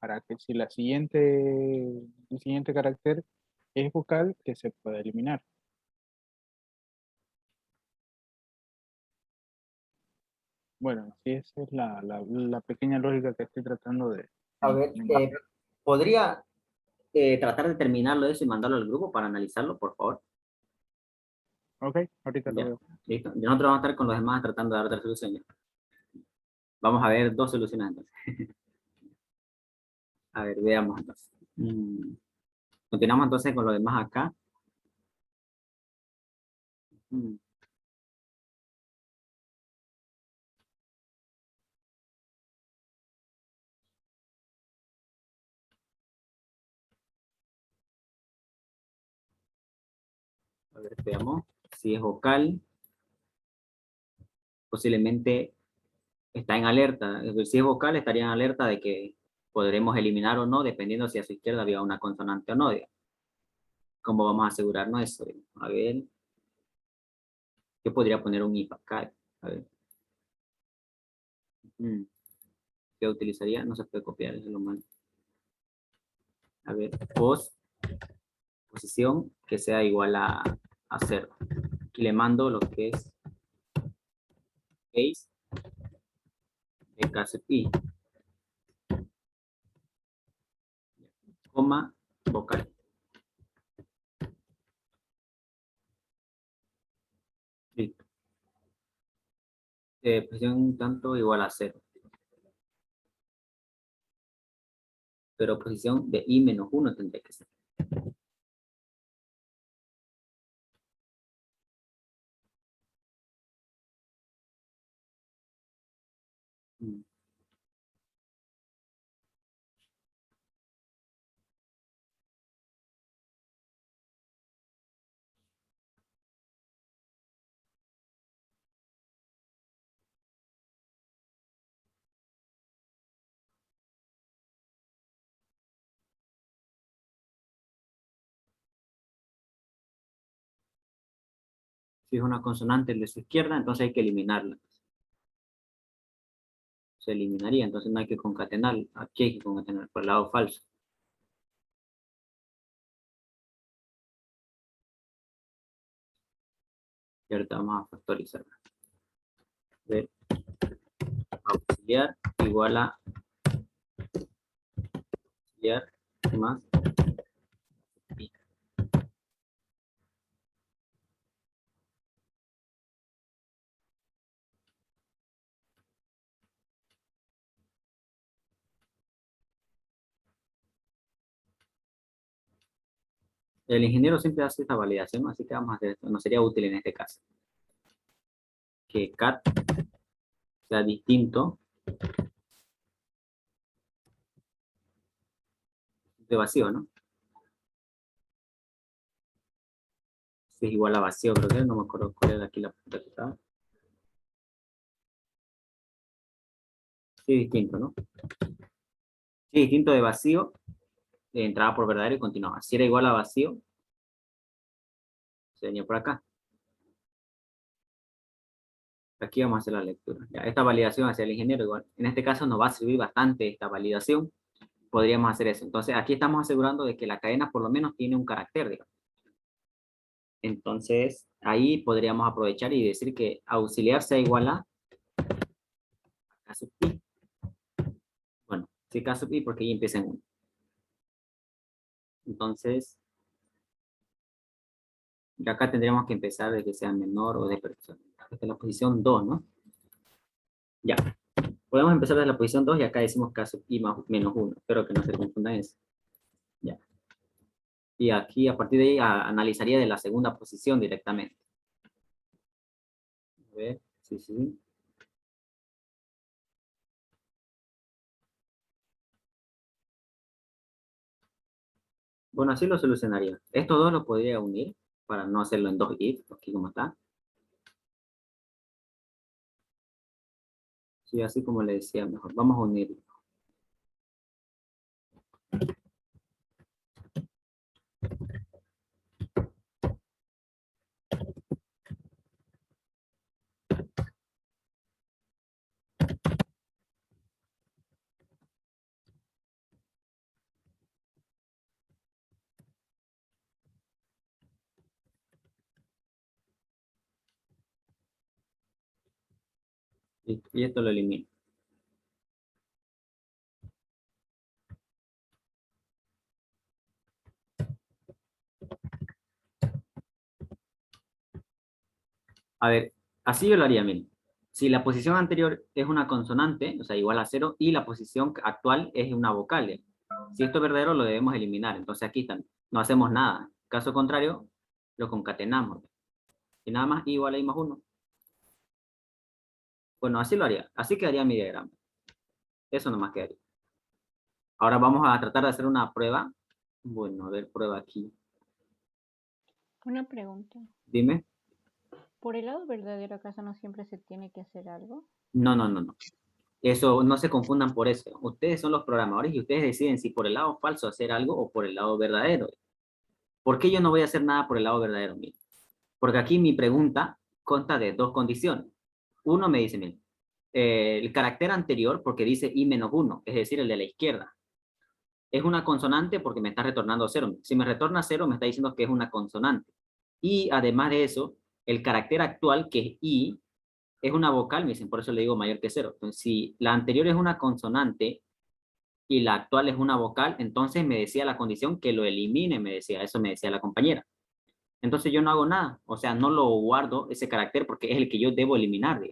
para que si el siguiente carácter es vocal, que se pueda eliminar. Bueno, sí, esa es la pequeña lógica que estoy tratando de
A ver,
implementar.
¿podría tratar de terminarlo eso y mandarlo al grupo para analizarlo, por favor?
Ok, ahorita lo
Ya,
veo.
listo. Nosotros vamos a estar con los demás tratando de dar otra solución. Ya. Vamos a ver dos soluciones entonces. A ver, veamos entonces. Continuamos entonces con lo demás acá. Mm, A ver, veamos. Si es vocal, posiblemente está en alerta. Es decir, si es vocal, estaría en alerta de que podremos eliminar o no, dependiendo si a su izquierda había una consonante o no. Digamos. ¿Cómo vamos a asegurarnos eso? Digamos? A ver, yo podría poner un if acá. A ver. Mm, ¿Qué utilizaría? No se puede copiar, eso es lo malo. A ver, posición que sea igual a 0. Aquí le mando lo que es case de caso i, coma, vocal. Listo. Posición tanto igual a 0. Pero posición de i menos 1 tendría que ser. Mm. Si es una consonante de su izquierda, entonces hay que eliminarla. Se eliminaría, entonces no hay que concatenar. Aquí hay que concatenar por el lado falso. Y ahorita vamos a factorizar. Ver, auxiliar igual a auxiliar más pi. El ingeniero siempre hace esta validación, así que vamos a hacer esto. No sería útil en este caso. Que cat sea distinto de vacío, ¿no? Si es igual a vacío, creo que no me acuerdo cuál era aquí la pregunta que estaba. Sí, distinto, ¿no? Sí, distinto de vacío, entraba por verdadero y continuaba. Si era igual a vacío, se venía por acá. Aquí vamos a hacer la lectura. Ya, esta validación hacia el ingeniero igual. En este caso nos va a servir bastante esta validación. Podríamos hacer eso. Entonces aquí estamos asegurando de que la cadena por lo menos tiene un carácter, digamos. Entonces ahí podríamos aprovechar y decir que auxiliar sea igual a K sub i. Bueno, sí K sub i porque ahí empieza en 1. Entonces, y acá tendríamos que empezar de que sea menor o de esta es la posición 2, ¿no? Ya. Podemos empezar desde la posición 2 y acá decimos K sub i más menos 1. Espero que no se confundan eso. Ya. Y aquí a partir de ahí analizaría de la segunda posición directamente. A ver, sí. Bueno, así lo solucionaría. Estos dos los podría unir para no hacerlo en 2 if, aquí como está. Sí, así como le decía mejor. Vamos a unirlo. Y esto lo elimino. A ver, así yo lo haría, miren. Si la posición anterior es una consonante, o sea, igual a 0, y la posición actual es una vocal. Si esto es verdadero, lo debemos eliminar. Entonces aquí están. No hacemos nada. Caso contrario, lo concatenamos. Y nada más, i igual a i más 1. Bueno, así lo haría. Así quedaría mi diagrama. Eso nomás quedaría. Ahora vamos a tratar de hacer una prueba. Bueno, a ver, prueba aquí.
Una pregunta.
Dime.
¿Por el lado verdadero acaso no siempre se tiene que hacer algo?
No. Eso, no se confundan por eso. Ustedes son los programadores y ustedes deciden si por el lado falso hacer algo o por el lado verdadero. ¿Por qué yo no voy a hacer nada por el lado verdadero? Miren. Porque aquí mi pregunta consta de dos condiciones. Uno me dice, miren, el carácter anterior porque dice i menos 1, es decir, el de la izquierda. Es una consonante porque me está retornando 0. Si me retorna 0, me está diciendo que es una consonante. Y además de eso, el carácter actual, que es i, es una vocal, me dicen, por eso le digo mayor que 0. Entonces, si la anterior es una consonante y la actual es una vocal, entonces me decía la condición que lo elimine, me decía, eso me decía la compañera. Entonces yo no hago nada, o sea, no lo guardo ese carácter porque es el que yo debo eliminar.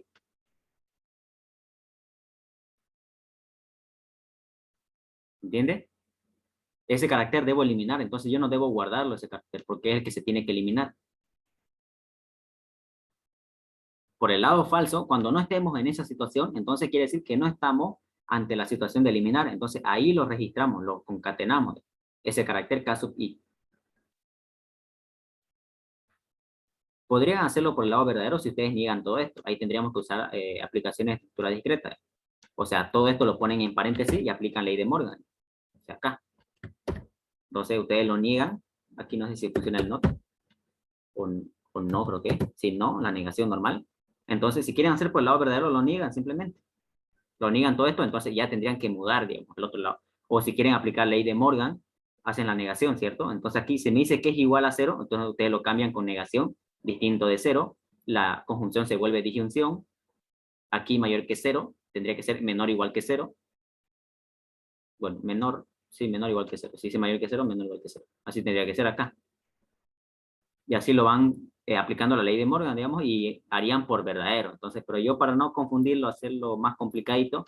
¿Entiende? Ese carácter debo eliminar, entonces yo no debo guardarlo ese carácter porque es el que se tiene que eliminar. Por el lado falso, cuando no estemos en esa situación, entonces quiere decir que no estamos ante la situación de eliminar. Entonces ahí lo registramos, lo concatenamos, ese carácter K sub i. Podrían hacerlo por el lado verdadero si ustedes niegan todo esto. Ahí tendríamos que usar aplicaciones de estructura discreta. O sea, todo esto lo ponen en paréntesis y aplican ley de Morgan. O sea, acá. Entonces ustedes lo niegan. Aquí no sé si funciona el not o o no creo que, si no, la negación normal. Entonces, si quieren hacer por el lado verdadero, lo niegan simplemente. Lo niegan todo esto, entonces ya tendrían que mudar, digamos, al otro lado. O si quieren aplicar la ley de Morgan, hacen la negación, ¿cierto? Entonces aquí se me dice que es igual a 0, entonces ustedes lo cambian con negación, distinto de 0, la conjunción se vuelve disyunción, aquí mayor que 0, tendría que ser menor o igual que 0. Bueno, menor, sí, menor o igual que 0. Si dice mayor que 0, menor o igual que 0. Así tendría que ser acá. Y así lo van aplicando la ley de Morgan, digamos, y harían por verdadero. Entonces, pero yo para no confundirlo, hacerlo más complicadito,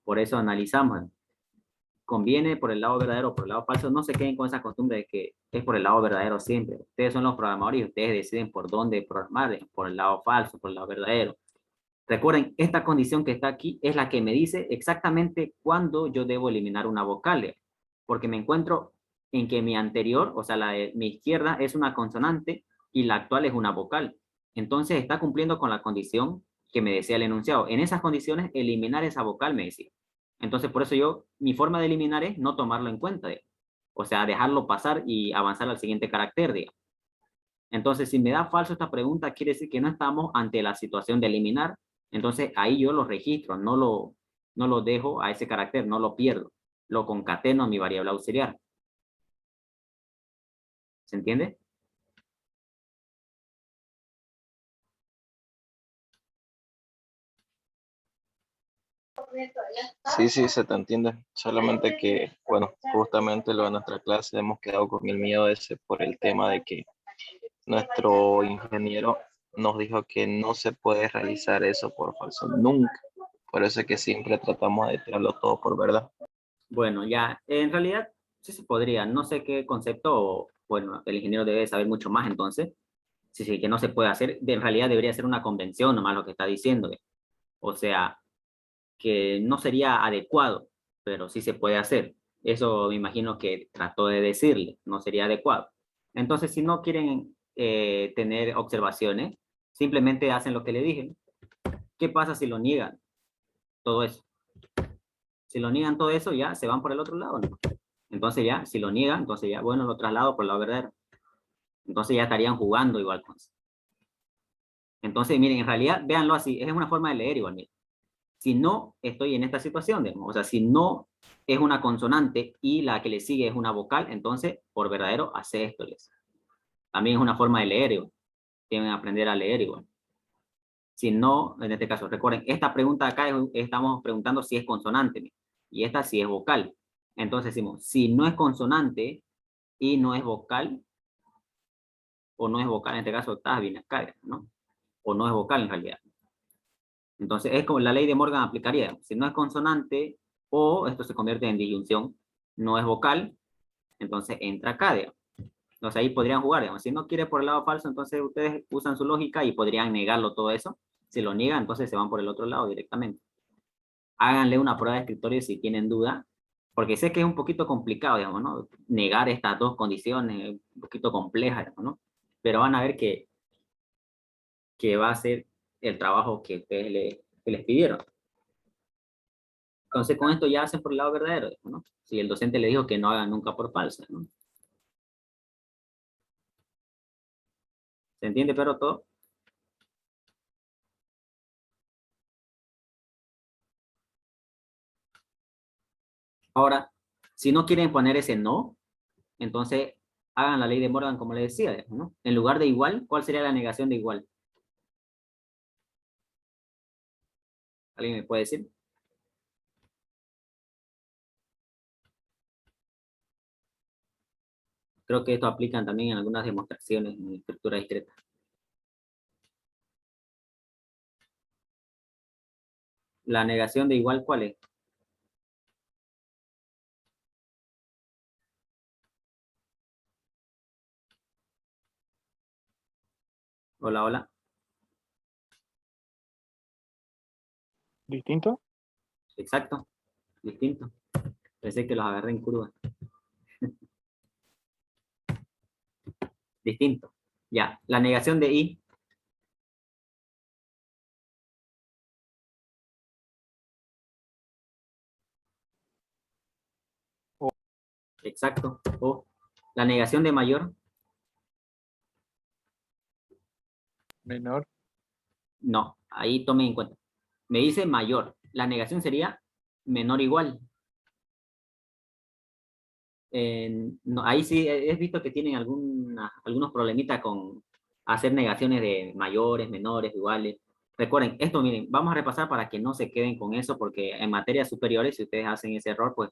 por eso analizamos. Conviene por el lado verdadero o por el lado falso, no se queden con esa costumbre de que es por el lado verdadero siempre. Ustedes son los programadores y ustedes deciden por dónde programar, por el lado falso, por el lado verdadero. Recuerden, esta condición que está aquí es la que me dice exactamente cuándo yo debo eliminar una vocal, porque me encuentro en que mi anterior, o sea, la de mi izquierda es una consonante y la actual es una vocal. Entonces está cumpliendo con la condición que me decía el enunciado. En esas condiciones, eliminar esa vocal me decía. Entonces, por eso yo, mi forma de eliminar es no tomarlo en cuenta, o sea, dejarlo pasar y avanzar al siguiente carácter, digamos. Entonces, si me da falso esta pregunta, quiere decir que no estamos ante la situación de eliminar. Entonces, ahí yo lo registro, no lo dejo a ese carácter, no lo pierdo. Lo concateno a mi variable auxiliar. ¿Se entiende?
Sí, sí, se te entiende. Solamente que, bueno, justamente lo de nuestra clase hemos quedado con el miedo ese por el tema de que nuestro ingeniero nos dijo que no se puede realizar eso por falso nunca. Por eso es que siempre tratamos de tirarlo todo por verdad.
Bueno, ya, en realidad sí se podría. No sé qué concepto, bueno, el ingeniero debe saber mucho más entonces. Sí, sí, que no se puede hacer. En realidad debería ser una convención nomás lo que está diciendo. O sea, que no sería adecuado, pero sí se puede hacer. Eso me imagino que trató de decirle, no sería adecuado. Entonces, si no quieren tener observaciones, simplemente hacen lo que le dije. ¿Qué pasa si lo niegan todo eso? Si lo niegan todo eso, ya se van por el otro lado, ¿no? Entonces ya, si lo niegan, entonces ya, bueno, lo traslado por el lado verdadero. Entonces ya estarían jugando igual con eso. Entonces, miren, en realidad, véanlo así, es una forma de leer igual, miren. Si no estoy en esta situación, digamos, o sea, si no es una consonante y la que le sigue es una vocal, entonces, por verdadero, hace esto. También es una forma de leer igual. Tienen que aprender a leer igual. Si no, en este caso, recuerden, esta pregunta acá estamos preguntando si es consonante, y esta sí es vocal. Entonces decimos, si no es consonante y no es vocal, o no es vocal, en este caso está bien acá, ¿no? O no es vocal en realidad. Entonces es como la ley de Morgan aplicaría. Si no es consonante o esto se convierte en disyunción, no es vocal, entonces entra acá, digamos. Entonces ahí podrían jugar, digamos. Si no quiere por el lado falso, entonces ustedes usan su lógica y podrían negarlo todo eso. Si lo niegan, entonces se van por el otro lado directamente. Háganle una prueba de escritorio si tienen duda, porque sé que es un poquito complicado, digamos, ¿no? Negar estas dos condiciones, un poquito compleja, digamos, ¿no? Pero van a ver que va a ser el trabajo que ustedes que les pidieron. Entonces con esto ya hacen por el lado verdadero, ¿no? Si el docente le dijo que no hagan nunca por falsa, ¿no? ¿Se entiende pero todo? Ahora, si no quieren poner ese no, entonces hagan la ley de Morgan como le decía, ¿no? En lugar de igual, ¿cuál sería la negación de igual? ¿Alguien me puede decir? Creo que esto aplican también en algunas demostraciones en estructura discreta. La negación de igual, ¿cuál es? Hola, hola.
¿Distinto?
Exacto. Distinto. Pensé que los agarré en curva. Distinto. Ya. La negación de I.
O
Exacto. O la negación de mayor.
Menor.
No, ahí tomen en cuenta. Me dice mayor. La negación sería menor o igual. No, ahí sí he visto que tienen algunos problemitas con hacer negaciones de mayores, menores, iguales. Recuerden, esto miren, vamos a repasar para que no se queden con eso, porque en materias superiores, si ustedes hacen ese error, pues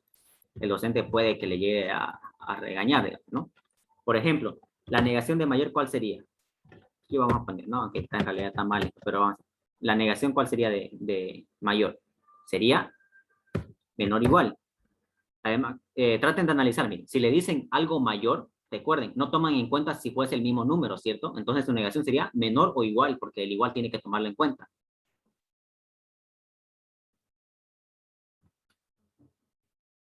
el docente puede que le llegue a regañar, ¿no? Por ejemplo, la negación de mayor, ¿cuál sería? Aquí vamos a poner, no, aunque está en realidad está mal, pero vamos. La negación, ¿cuál sería de mayor? Sería menor o igual. Además, traten de analizar, miren, si le dicen algo mayor, recuerden, no toman en cuenta si fuese el mismo número, ¿cierto? Entonces su negación sería menor o igual, porque el igual tiene que tomarlo en cuenta.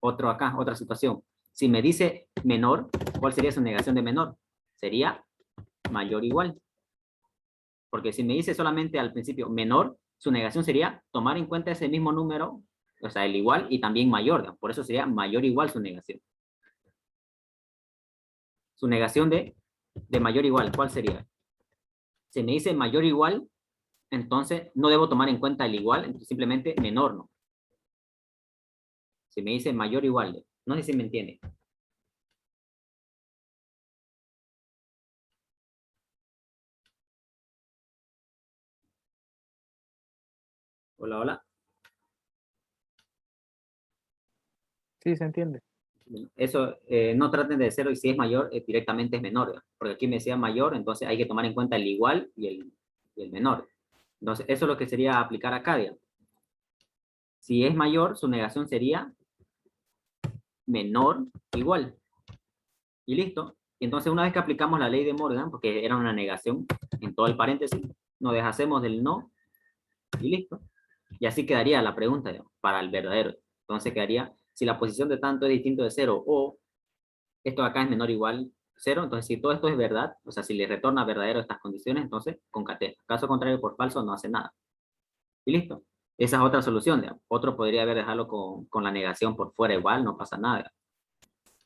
Otro acá, otra situación. Si me dice menor, ¿cuál sería su negación de menor? Sería mayor o igual. Porque si me dice solamente al principio menor, su negación sería tomar en cuenta ese mismo número, o sea, el igual y también mayor, ¿no? Por eso sería mayor o igual su negación. Su negación de mayor o igual, ¿cuál sería? Si me dice mayor o igual, entonces no debo tomar en cuenta el igual, entonces simplemente menor, ¿no? Si me dice mayor o igual, no sé si me entiende. Hola, hola.
Sí, se entiende.
Eso, no traten de hacerlo y si es mayor, directamente es menor, ¿no? Porque aquí me decía mayor, entonces hay que tomar en cuenta el igual y el menor. Entonces, eso es lo que sería aplicar acá, digamos. Si es mayor, su negación sería menor o igual. Y listo. Y entonces, una vez que aplicamos la ley de Morgan, porque era una negación en todo el paréntesis, nos deshacemos del no y listo. Y así quedaría la pregunta, digamos, para el verdadero. Entonces quedaría, si la posición de tanto es distinto de cero o esto acá es menor o igual cero, entonces si todo esto es verdad, o sea, si le retorna verdadero estas condiciones, entonces concatena. Caso contrario, por falso, no hace nada. Y listo. Esa es otra solución, digamos. Otro podría haber dejarlo con la negación por fuera igual, no pasa nada.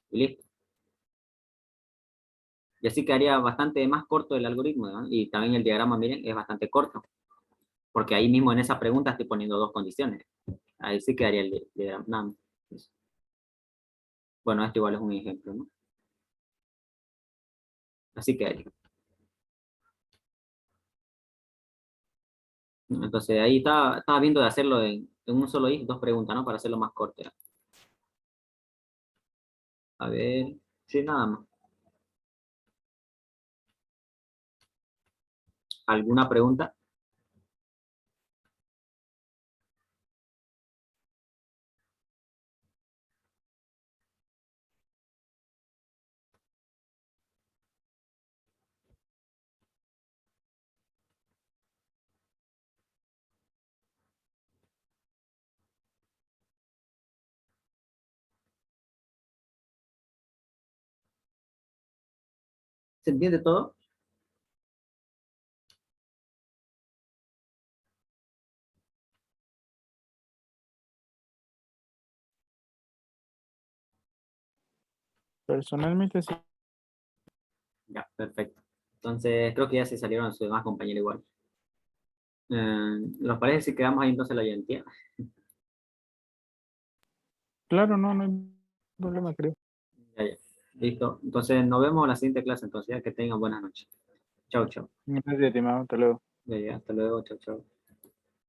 Y listo. Y así quedaría bastante más corto el algoritmo, ¿no? Y también el diagrama, miren, es bastante corto. Porque ahí mismo en esa pregunta estoy poniendo dos condiciones. Ahí sí quedaría el diagrama. Nada más. Bueno, esto igual es un ejemplo, ¿no? Así que entonces ahí estaba viendo de hacerlo en un solo if, dos preguntas, ¿no? Para hacerlo más corto. A ver, sí, nada más. ¿Alguna pregunta? ¿Se entiende todo?
Personalmente sí.
Ya, perfecto. Entonces creo que ya se salieron sus demás compañeros igual. ¿Los parece si quedamos ahí entonces la identidad?
Claro, no, no hay problema, creo.
Ya, ya. Listo. Entonces nos vemos en la siguiente clase entonces. Ya que tengan buenas noches. Chau, chau.
Gracias, estimado. Hasta luego.
Ya, ya. Hasta luego. Chau, chau.